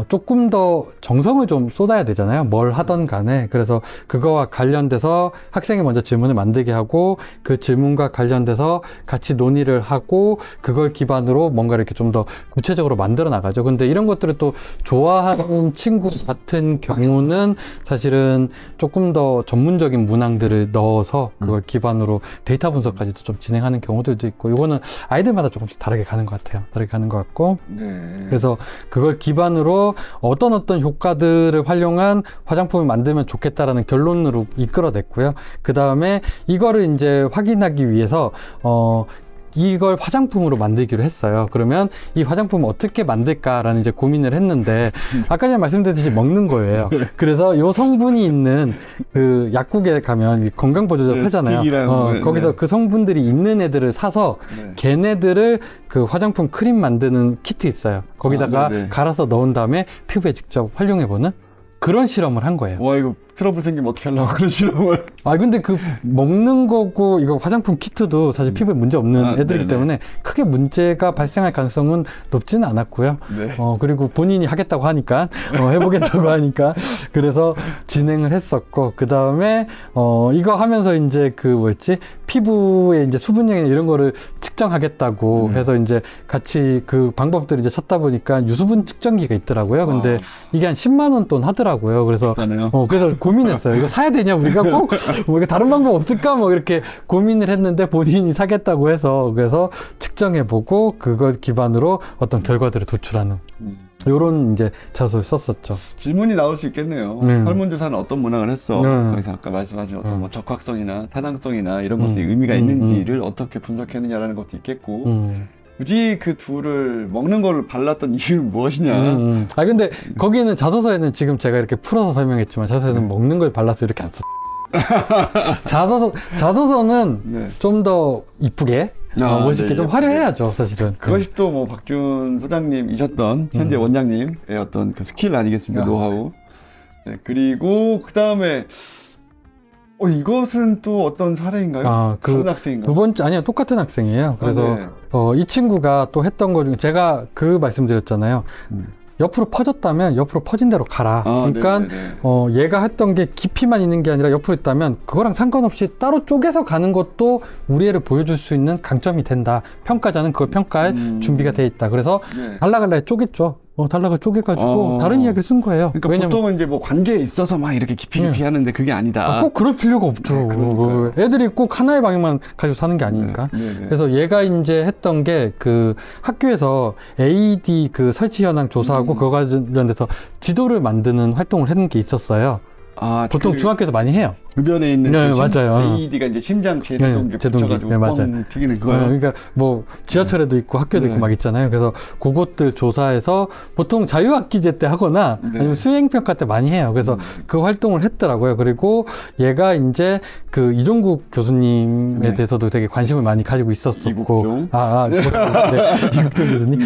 A: 조금 더 정성을 좀 쏟아야 되잖아요. 뭘 하던 간에. 그래서 그거와 관련돼서 학생이 먼저 질문을 만들게 하고 그 질문과 관련돼서 같이 논의를 하고 그걸 기반으로 뭔가 이렇게 좀 더 구체적으로 만들어 나가죠. 근데 이런 것들을 또 좋아하는 친구 같은 경우는 사실은 조금 더 전문적인 문항들을 넣어서 그걸 기반으로 데이터 분석까지도 좀 진행하는 경우들도 있고, 이거는 아이들마다 조금씩 다르게 가는 것 같아요. 다르게 가는 것 같고.
C: 네.
A: 그래서 그걸 기반으로 어떤 효과들을 활용한 화장품을 만들면 좋겠다라는 결론으로 이끌어냈고요. 그 다음에 이거를 이제 확인하기 위해서 이걸 화장품으로 만들기로 했어요. 그러면 이 화장품을 어떻게 만들까라는 이제 고민을 했는데, 아까 전에 말씀드렸듯이 먹는 거예요. 그래서 요 성분이 있는 그 약국에 가면 건강보조제
C: 네,
A: 팔잖아요.
C: 스틱이랑
A: 거기서
C: 네.
A: 그 성분들이 있는 애들을 사서
C: 네.
A: 걔네들을 그 화장품 크림 만드는 키트 있어요. 거기다가
C: 네네.
A: 갈아서 넣은 다음에 피부에 직접 활용해보는 그런 실험을 한 거예요.
C: 와, 이거 트러블 생기면 어떻게 하려고 그런 실험을.
A: 근데 그 먹는 거고 이거 화장품 키트도 사실 피부에 문제 없는 애들이기
C: 네네.
A: 때문에 크게 문제가 발생할 가능성은 높지는 않았고요.
C: 네.
A: 그리고 본인이 하겠다고 하니까, 해보겠다고 하니까, 그래서 진행을 했었고, 그 다음에, 이거 하면서 이제 피부에 이제 수분량이나 이런 거를 측정하겠다고 해서 이제 같이 그 방법들을 이제 찾다 보니까 유수분 측정기가 있더라고요. 근데 이게 한 10만 원 돈 하더라고요. 그래서,
C: 비싸네요.
A: 그래서 고민했어요. 이거 사야 되냐, 우리가 꼭? 이게 다른 방법 없을까? 이렇게 고민을 했는데 본인이 사겠다고 해서, 그래서 측정해보고 그걸 기반으로 어떤 결과들을 도출하는 요런 이제 자소를 썼었죠.
C: 질문이 나올 수 있겠네요. 설문조사는 어떤 문항을 했어? 거기서 아까 말씀하신 어떤 뭐 적합성이나 타당성이나 이런 것들이 의미가 있는지를 어떻게 분석했느냐라는 것도 있겠고, 굳이 그 둘을 먹는 걸 발랐던 이유는 무엇이냐?
A: 근데 거기는 자소서에는 지금 제가 이렇게 풀어서 설명했지만 자소서에는 먹는 걸 발라서 이렇게 안 써. 자소서는
C: 네.
A: 좀 더 이쁘게 멋있게
C: 네,
A: 좀 화려해야죠, 사실은.
C: 그것이 또 뭐 박준 소장님이셨던 현재 원장님의 어떤 그 스킬 아니겠습니까? 노하우. 네, 그리고 그 다음에 이것은 또 어떤 사례인가요? 다른 학생인가요?
A: 두 번째, 아니요, 똑같은 학생이에요. 그래서
C: 네.
A: 이 친구가 또 했던 거 중에 제가 그 말씀드렸잖아요. 옆으로 퍼졌다면 옆으로 퍼진 대로 가라. 그러니까 얘가 했던 게 깊이만 있는 게 아니라 옆으로 있다면 그거랑 상관없이 따로 쪼개서 가는 것도 우리 애를 보여줄 수 있는 강점이 된다. 평가자는 그걸 평가할 준비가 돼 있다. 그래서 달라갈라에 쪼갰죠. 달라가 쪼개가지고 다른 이야기를 쓴 거예요.
C: 그러니까
A: 왜냐면
C: 보통은 이제 뭐 관계에 있어서 막 이렇게 깊이 하는데 그게 아니다.
A: 꼭 그럴 필요가 없죠. 애들이 꼭 하나의 방향만 가지고 사는 게 아니니까. 그래서 얘가 이제 했던 게 그 학교에서 AED 그 설치 현황 조사하고 그거 관련돼서 지도를 만드는 활동을 했는 게 있었어요. 보통 중학교에서 많이 해요.
C: 주변에 있는
A: 네,
C: 그
A: 맞아요.
C: AED가 이제 심장 제동기 붙여가지고
A: 맞아요.
C: 뻥 튀기는 거예요.
A: 그러니까 뭐 지하철에도 있고 학교도 있고 막 있잖아요. 그래서 그것들 조사해서 보통 자유학기제 때 하거나 아니면 수행평가 때 많이 해요. 그래서 그 활동을 했더라고요. 그리고 얘가 이제 그 이종국 교수님에 대해서도 되게 관심을 많이 가지고 있었었고,
C: 이국종.
A: 이국종 교수님.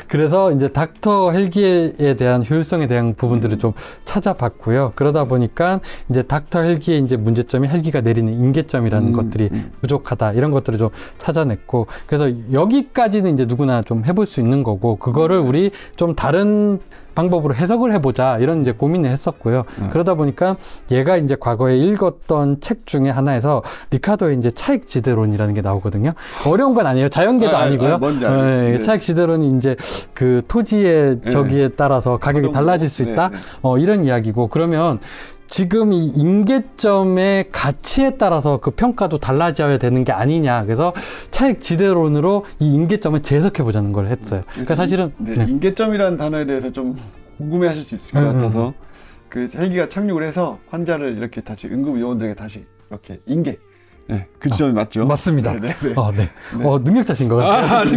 A: 그래서 이제 닥터 헬기에 대한 효율성에 대한 부분들을 좀 찾아봤고요. 그러다 보니까 이제 닥터 헬기의 이제 문제점이 헬기가 내리는 인계점이라는 것들이 부족하다, 이런 것들을 좀 찾아냈고, 그래서 여기까지는 이제 누구나 좀 해볼 수 있는 거고, 그거를 우리 좀 다른 방법으로 해석을 해보자, 이런 이제 고민을 했었고요. 그러다 보니까 얘가 이제 과거에 읽었던 책 중에 하나에서 리카도의 이제 차익지대론이라는 게 나오거든요. 어려운 건 아니에요. 자연계도 아니고요.
C: 뭔지 알겠어요.
A: 차익지대론이 이제 그 토지의 저기에 따라서 가격이 달라질 수 있다. 이런 이야기고, 그러면 지금 이 인계점의 가치에 따라서 그 평가도 달라져야 되는 게 아니냐. 그래서 차익 지대론으로 이 인계점을 재해석해 보자는 걸 했어요. 그러니까 사실은
C: 인계점이라는 단어에 대해서 좀 궁금해하실 수 있을 것 같아서 그 헬기가 착륙을 해서 환자를 이렇게 다시 응급요원들에게 다시 이렇게 인계. 그 지점이 맞죠?
A: 맞습니다. 능력자신 것 같아요.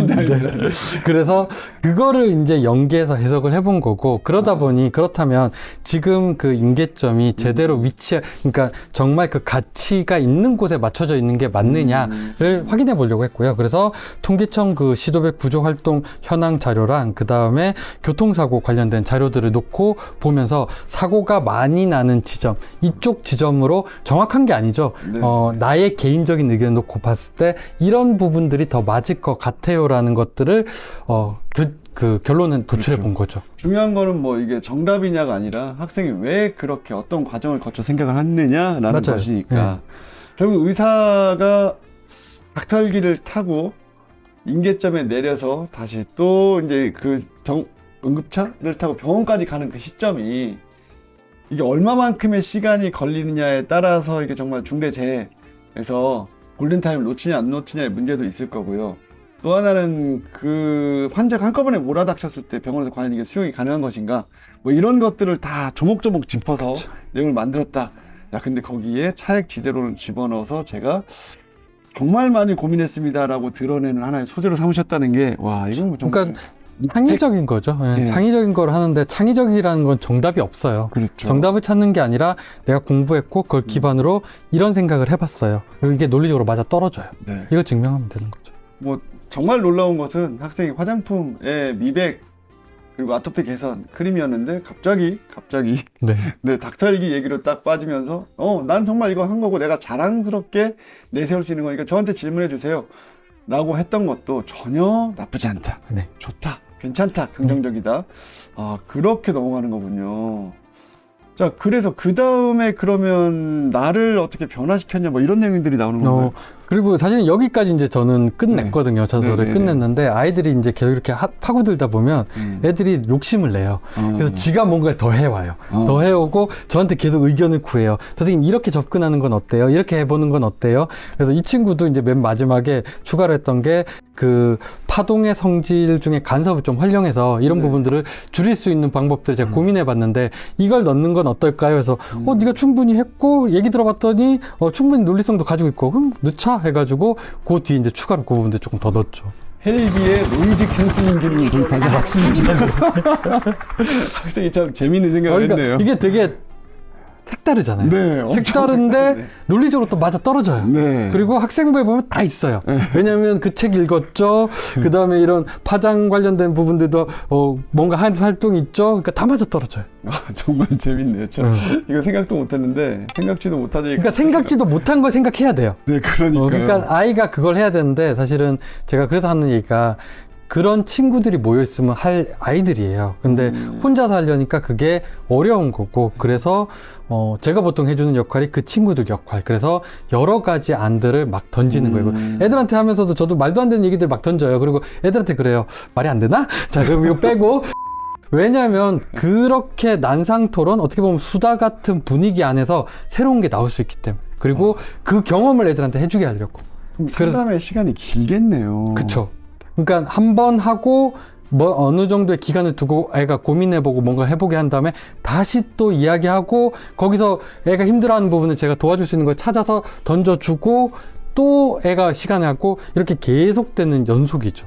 A: 그래서 그거를 이제 연계해서 해석을 해본 거고, 그러다 보니 그렇다면 지금 그 인계점이 제대로 그러니까 정말 그 가치가 있는 곳에 맞춰져 있는 게 맞느냐를 확인해 보려고 했고요. 그래서 통계청 그 시도백 구조활동 현황 자료랑 그 다음에 교통사고 관련된 자료들을 놓고 보면서 사고가 많이 나는 지점, 이쪽 지점으로 정확한 게 아니죠. 나의 개인적인 의견을 놓고 봤을 때 이런 부분들이 더 맞을 것 같아요라는 것들을 그 결론은 도출해
C: 그렇죠.
A: 본 거죠.
C: 중요한 거는 뭐 이게 정답이냐가 아니라 학생이 왜 그렇게 어떤 과정을 거쳐 생각을 했느냐라는
A: 맞아요.
C: 것이니까 결국 의사가 닥터헬기를 타고 인계점에 내려서 다시 또 이제 그 응급차를 타고 병원까지 가는 그 시점이 이게 얼마만큼의 시간이 걸리느냐에 따라서 이게 정말 중대재해에서 골든타임을 놓치냐 안 놓치냐의 문제도 있을 거고요. 또 하나는 그 환자가 한꺼번에 몰아닥쳤을 때 병원에서 과연 이게 수용이 가능한 것인가 뭐 이런 것들을 다 조목조목 짚어서
A: 그쵸.
C: 내용을 만들었다. 야 근데 거기에 차액 지대로를 집어넣어서 제가 정말 많이 고민했습니다라고 드러내는 하나의 소재로 삼으셨다는 게 와 이건 뭐 정말
A: 그러니까 창의적인 거죠. 예,
C: 예.
A: 창의적인 걸 하는데 창의적이라는 건 정답이 없어요.
C: 그렇죠.
A: 정답을 찾는 게 아니라 내가 공부했고 그걸 기반으로 이런 생각을 해봤어요. 그리고 이게 논리적으로 맞아 떨어져요.
C: 네.
A: 이거 증명하면 되는 거죠.
C: 뭐 정말 놀라운 것은 학생이 화장품의 미백 그리고 아토피 개선 크림이었는데 갑자기
A: 네.
C: 네, 닥터헬기 얘기로 딱 빠지면서 난 정말 이거 한 거고 내가 자랑스럽게 내세울 수 있는 거니까 저한테 질문해 주세요 라고 했던 것도 전혀 나쁘지 않다.
A: 네.
C: 좋다. 괜찮다. 긍정적이다. 아, 그렇게 넘어가는 거군요. 자, 그래서 그 다음에 그러면 나를 어떻게 변화시켰냐 뭐 이런 내용들이 나오는 건가요?
A: 그리고 사실 여기까지 이제 저는 끝냈거든요. 저서를
C: 네, 네,
A: 끝냈는데 아이들이 이제 계속 이렇게 파고들다 보면 애들이 욕심을 내요. 그래서 지가 뭔가 더 해와요. 더 해오고 저한테 계속 의견을 구해요. 선생님 이렇게 접근하는 건 어때요? 이렇게 해보는 건 어때요? 그래서 이 친구도 이제 맨 마지막에 추가로 했던 게 그 파동의 성질 중에 간섭을 좀 활용해서 이런 부분들을 줄일 수 있는 방법들을 제가 고민해봤는데 이걸 넣는 건 어떨까요? 그래서 네가 충분히 했고 얘기 들어봤더니 충분히 논리성도 가지고 있고 그럼 넣자 해가지고 그 뒤에 이제 추가로 그 부분들 조금 더 넣었죠.
C: 헬기에 노이즈 캔슬링 기능을 도입하지 않았습니다. 학생이 참 재미있는 생각을
A: 그러니까
C: 했네요.
A: 이게 되게 색다르잖아요.
C: 네, 엄청
A: 색다른데
C: 색다르네.
A: 논리적으로 또 맞아 떨어져요.
C: 네.
A: 그리고 학생부에 보면 다 있어요. 왜냐하면 그 책 읽었죠. 그 다음에 이런 파장 관련된 부분들도 뭔가 한 활동 있죠. 그러니까 다 맞아 떨어져요.
C: 아, 정말 재밌네요. 이거 생각도 못했는데 생각지도 못하니까.
A: 그러니까 생각지도 못한 걸 생각해야 돼요.
C: 네, 그러니까요.
A: 그러니까 아이가 그걸 해야 되는데 사실은 제가 그래서 하는 얘기가 그런 친구들이 모여 있으면 할 아이들이에요. 근데 혼자서 하려니까 그게 어려운 거고 그래서 제가 보통 해주는 역할이 그 친구들 역할. 그래서 여러 가지 안들을 막 던지는 거예요. 애들한테 하면서도 저도 말도 안 되는 얘기들 막 던져요. 그리고 애들한테 그래요. 말이 안 되나? 자, 그럼 이거 빼고. 왜냐하면 그렇게 난상 토론 어떻게 보면 수다 같은 분위기 안에서 새로운 게 나올 수 있기 때문에. 그리고 그 경험을 애들한테 해주게 하려고.
C: 그럼 상담의 시간이 길겠네요.
A: 그쵸. 그러니까 한 번 하고 뭐 어느 정도의 기간을 두고 애가 고민해보고 뭔가 해보게 한 다음에 다시 또 이야기하고 거기서 애가 힘들어하는 부분을 제가 도와줄 수 있는 걸 찾아서 던져주고 또 애가 시간을 갖고 이렇게 계속되는 연속이죠.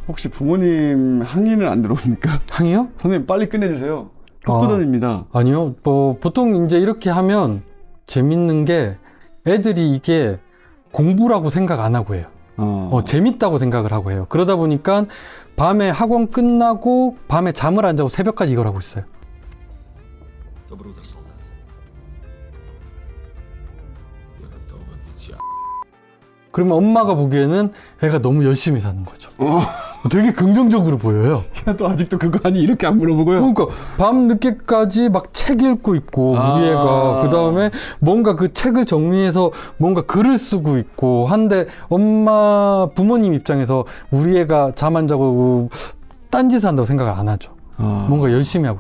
C: 혹시 부모님 항의는 안 들어옵니까?
A: 항의요?
C: 선생님 빨리 끝내주세요. 쫓겨다닙니다.
A: 아니요. 뭐 보통 이제 이렇게 하면 재밌는 게 애들이 이게 공부라고 생각 안 하고 해요. 재밌다고 생각을 하고 해요. 그러다 보니까 밤에 학원 끝나고 밤에 잠을 안 자고 새벽까지 이걸 하고 있어요.
D: Доброе утро, солдат. Я готов отвечать.
A: 그러면 엄마가 보기에는 애가 너무 열심히 사는 거죠. 되게 긍정적으로 보여요.
C: 또 아직도 그거 아니 이렇게 안 물어보고요.
A: 그러니까 밤 늦게까지 막 책 읽고 있고 우리 애가 그 다음에 뭔가 그 책을 정리해서 뭔가 글을 쓰고 있고 한데 부모님 입장에서 우리 애가 잠 안 자고 딴짓을 한다고 생각을 안 하죠. 뭔가 열심히 하고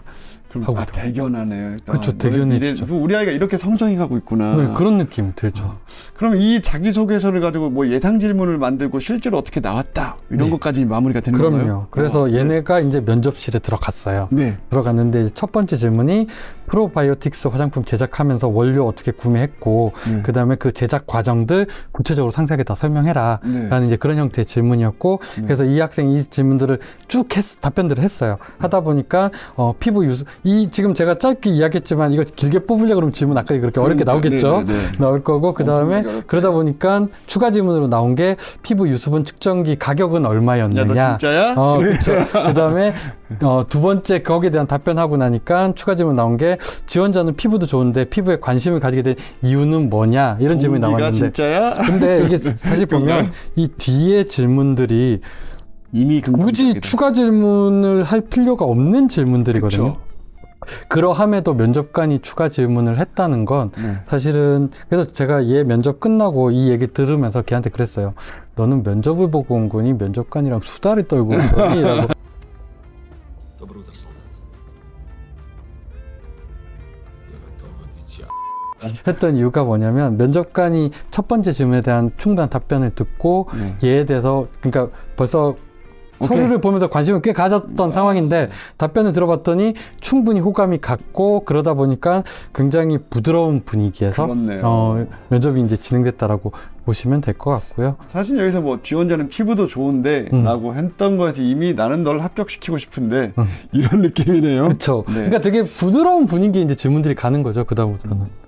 C: 그럼 대견하네요.
A: 그쵸, 대견해지죠.
C: 우리 아이가 이렇게 성장해 가고 있구나.
A: 네, 그런 느낌이 들죠.
C: 그럼 이 자기소개서를 가지고 뭐 예상 질문을 만들고 실제로 어떻게 나왔다 이런 것까지 마무리가 되는
A: 그럼요.
C: 건가요?
A: 그래서 얘네가 이제 면접실에 들어갔어요.
C: 네.
A: 들어갔는데 첫 번째 질문이 프로바이오틱스 화장품 제작하면서 원료 어떻게 구매했고 그 다음에 그 제작 과정들 구체적으로 상세하게 다 설명해라 라는 이제 그런 형태의 질문이었고 그래서 이 학생이 이 질문들을 쭉 답변들을 했어요. 하다 보니까 피부 유수 지금 제가 짧게 이야기했지만 이거 길게 뽑으려고 그러면 질문 아까 그렇게 어렵게 나오겠죠. 나올 거고 그 다음에 그러다 보니까 추가 질문으로 나온 게 피부 유수분 측정기 가격은 얼마였느냐.
C: 야, 너 진짜야?
A: 그렇죠. 그 다음에 두 번째 거기에 대한 답변하고 나니까 추가 질문 나온 게 지원자는 피부도 좋은데 피부에 관심을 가지게 된 이유는 뭐냐 이런 질문이 나왔는데
C: 진짜야?
A: 근데 이게 사실 보면 이 뒤에 질문들이
C: 이미
A: 굳이 추가 질문을 할 필요가 없는 질문들이거든요.
C: 그쵸.
A: 그러함에도 면접관이 추가 질문을 했다는 건
C: 네.
A: 사실은 그래서 제가 얘 면접 끝나고 이 얘기 들으면서 걔한테 그랬어요. 너는 면접을 보고 온 거니 면접관이랑 수다를 떨고 온 거니? 라고.
D: Добро утро, солдат. Я готов отвечать.
A: 했던 이유가 뭐냐면 면접관이 첫 번째 질문에 대한 충분한 답변을 듣고
C: 네.
A: 얘에 대해서 그러니까 벌써 서류를 보면서 관심을 꽤 가졌던 상황인데 답변을 들어봤더니 충분히 호감이 갔고 그러다 보니까 굉장히 부드러운 분위기에서
C: 그렇네요.
A: 면접이 이제 진행됐다라고 보시면 될 것 같고요.
C: 사실 여기서 뭐 지원자는 피부도 좋은데 라고 했던 거에서 이미 나는 널 합격시키고 싶은데 이런 느낌이네요.
A: 그렇죠.
C: 네.
A: 그러니까 되게 부드러운 분위기에 이제 질문들이 가는 거죠. 그 다음부터는.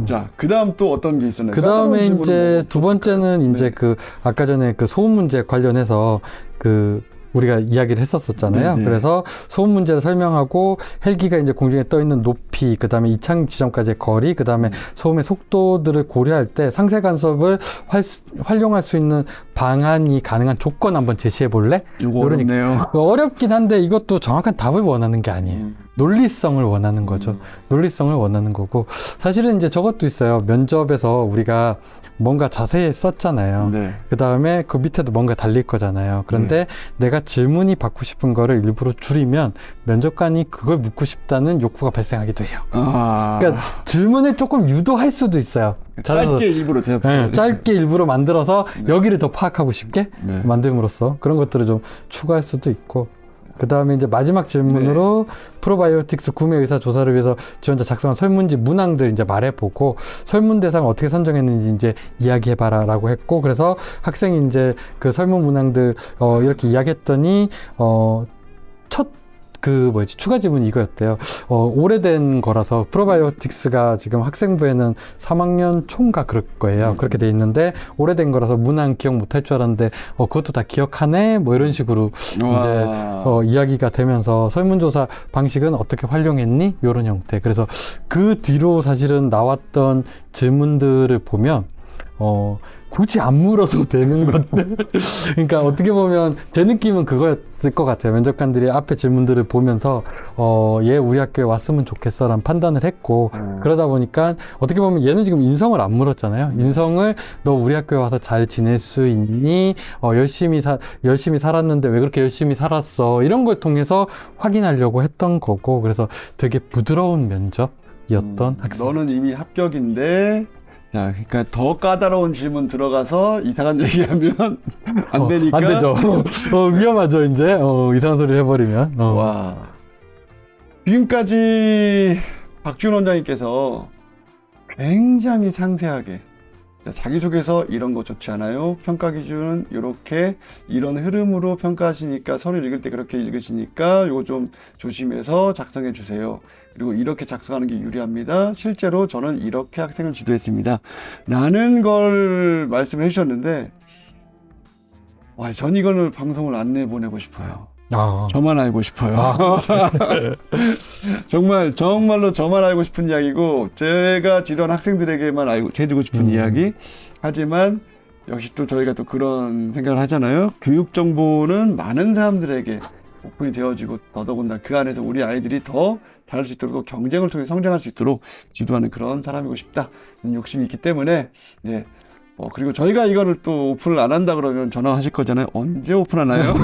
C: 자, 그 다음 또 어떤 게 있었나요?
A: 그 다음에
C: 까다로운
A: 이제
C: 질문은
A: 두 번째는 이제
C: 네.
A: 그 아까 전에 그 소음 문제 관련해서 그 우리가 이야기를 했었잖아요.
C: 네네.
A: 그래서 소음 문제를 설명하고 헬기가 이제 공중에 떠 있는 높이, 그 다음에 이착륙 지점까지의 거리, 그 다음에 소음의 속도들을 고려할 때 상세 간섭을 활용할 수 있는 방안이 가능한 조건 한번 제시해 볼래?
C: 이거
A: 요러니까.
C: 어렵네요.
A: 어렵긴 한데 이것도 정확한 답을 원하는 게 아니에요. 논리성을 원하는 거죠. 논리성을 원하는 거고 사실은 이제 저것도 있어요. 면접에서 우리가 뭔가 자세히 썼잖아요.
C: 네.
A: 그 다음에 그 밑에도 뭔가 달릴 거잖아요. 그런데 내가 질문이 받고 싶은 거를 일부러 줄이면 면접관이 그걸 묻고 싶다는 욕구가 발생하기도 해요.
C: 아,
A: 그러니까 질문을 조금 유도할 수도 있어요. 잘해서
C: 짧게 일부러 대답.
A: 네, 짧게 일부러 만들어서 여기를 더 파악하고 싶게
C: 네.
A: 만듦으로써 그런 것들을 좀 추가할 수도 있고 그 다음에 이제 마지막 질문으로 프로바이오틱스 구매 의사 조사를 위해서 지원자 작성한 설문지 문항들 이제 말해보고 설문 대상 어떻게 선정했는지 이제 이야기해봐라라고 했고 그래서 학생이 이제 그 설문 문항들 이렇게 이야기했더니 첫 추가 질문이 이거였대요. 오래된 거라서 프로바이오틱스가 지금 학생부에는 3학년 초인가 그럴 거예요. 그렇게 돼 있는데 오래된 거라서 문항 기억 못 할 줄 알았는데 그것도 다 기억하네? 뭐 이런 식으로 이제 이야기가 되면서 설문조사 방식은 어떻게 활용했니? 이런 형태. 그래서 그 뒤로 사실은 나왔던 질문들을 보면 굳이 안 물어도 되는 것들. 그러니까 어떻게 보면 제 느낌은 그거였을 것 같아요. 면접관들이 앞에 질문들을 보면서 얘 우리 학교에 왔으면 좋겠어 라는 판단을 했고 그러다 보니까 어떻게 보면 얘는 지금 인성을 안 물었잖아요. 인성을 너 우리 학교에 와서 잘 지낼 수 있니? 열심히 살았는데 왜 그렇게 열심히 살았어? 이런 걸 통해서 확인하려고 했던 거고 그래서 되게 부드러운 면접이었던 학생.
C: 너는 이미 합격인데 자, 그러니까 더 까다로운 질문 들어가서 이상한 얘기하면 안 되니까.
A: 안 되죠. 위험하죠, 이제. 이상한 소리 해버리면.
C: 와. 지금까지 박지훈 원장님께서 굉장히 상세하게 자기소개서 이런 거 좋지 않아요? 평가 기준은 이렇게 이런 흐름으로 평가하시니까 서류 읽을 때 그렇게 읽으시니까 이거 좀 조심해서 작성해 주세요. 그리고 이렇게 작성하는 게 유리합니다. 실제로 저는 이렇게 학생을 지도했습니다. 라는 걸 말씀을 해주셨는데 와, 전 이거는 방송을 안 내보내고 싶어요. 저만 알고 싶어요. 정말로 저만 알고 싶은 이야기고 제가 지도한 학생들에게만 해주고 싶은 이야기. 하지만 역시 또 저희가 또 그런 생각을 하잖아요. 교육 정보는 많은 사람들에게 오픈이 되어지고 더더군다나 그 안에서 우리 아이들이 더 잘할 수 있도록 또 경쟁을 통해 성장할 수 있도록 지도하는 그런 사람이고 싶다 이런 욕심이 있기 때문에 그리고 저희가 이거를 또 오픈을 안 한다 그러면 전화하실 거잖아요. 언제 오픈하나요?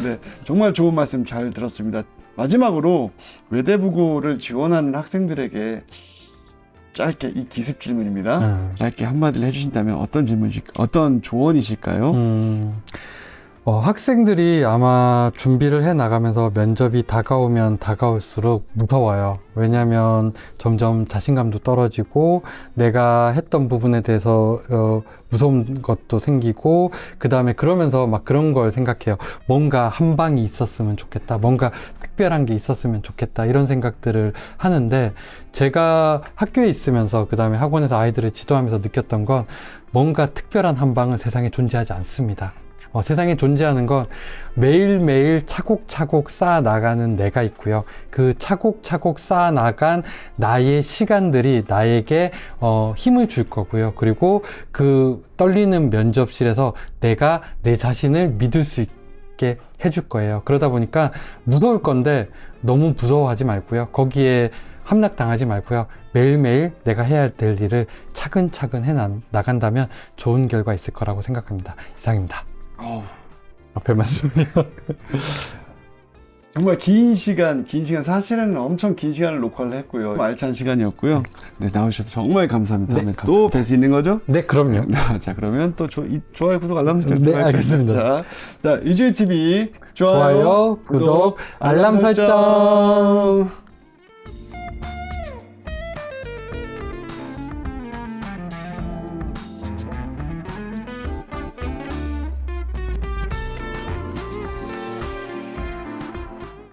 C: 네, 정말 좋은 말씀 잘 들었습니다. 마지막으로 외대부고를 지원하는 학생들에게 짧게 이 기습 질문입니다. 짧게 한마디를 해주신다면 어떤 조언이실까요?
A: 학생들이 아마 준비를 해 나가면서 면접이 다가오면 다가올수록 무서워요. 왜냐하면 점점 자신감도 떨어지고 내가 했던 부분에 대해서 무서운 것도 생기고 그 다음에 그러면서 막 그런 걸 생각해요. 뭔가 한 방이 있었으면 좋겠다. 뭔가 특별한 게 있었으면 좋겠다. 이런 생각들을 하는데 제가 학교에 있으면서 그 다음에 학원에서 아이들을 지도하면서 느꼈던 건 뭔가 특별한 한 방은 세상에 존재하지 않습니다. 세상에 존재하는 건 매일매일 차곡차곡 쌓아 나가는 내가 있고요. 그 차곡차곡 쌓아 나간 나의 시간들이 나에게 힘을 줄 거고요. 그리고 그 떨리는 면접실에서 내가 내 자신을 믿을 수 있게 해줄 거예요. 그러다 보니까 무서울 건데 너무 무서워하지 말고요. 거기에 함락당하지 말고요. 매일매일 내가 해야 될 일을 차근차근 나간다면 좋은 결과 있을 거라고 생각합니다. 이상입니다. 별 말씀이요.
C: 정말 긴 시간 사실은 엄청 긴 시간을 녹화를 했고요. 알찬 시간이었고요. 네, 나오셔서 정말 감사합니다.
A: 네,
C: 또
A: 감사합니다.
C: 뵐 수 있는 거죠?
A: 네, 그럼요.
C: 자, 그러면 또 좋아요, 구독, 알람 설정.
A: 네, 알겠습니다.
C: 자, 유주의 TV
A: 좋아요, 구독, 알람 설정.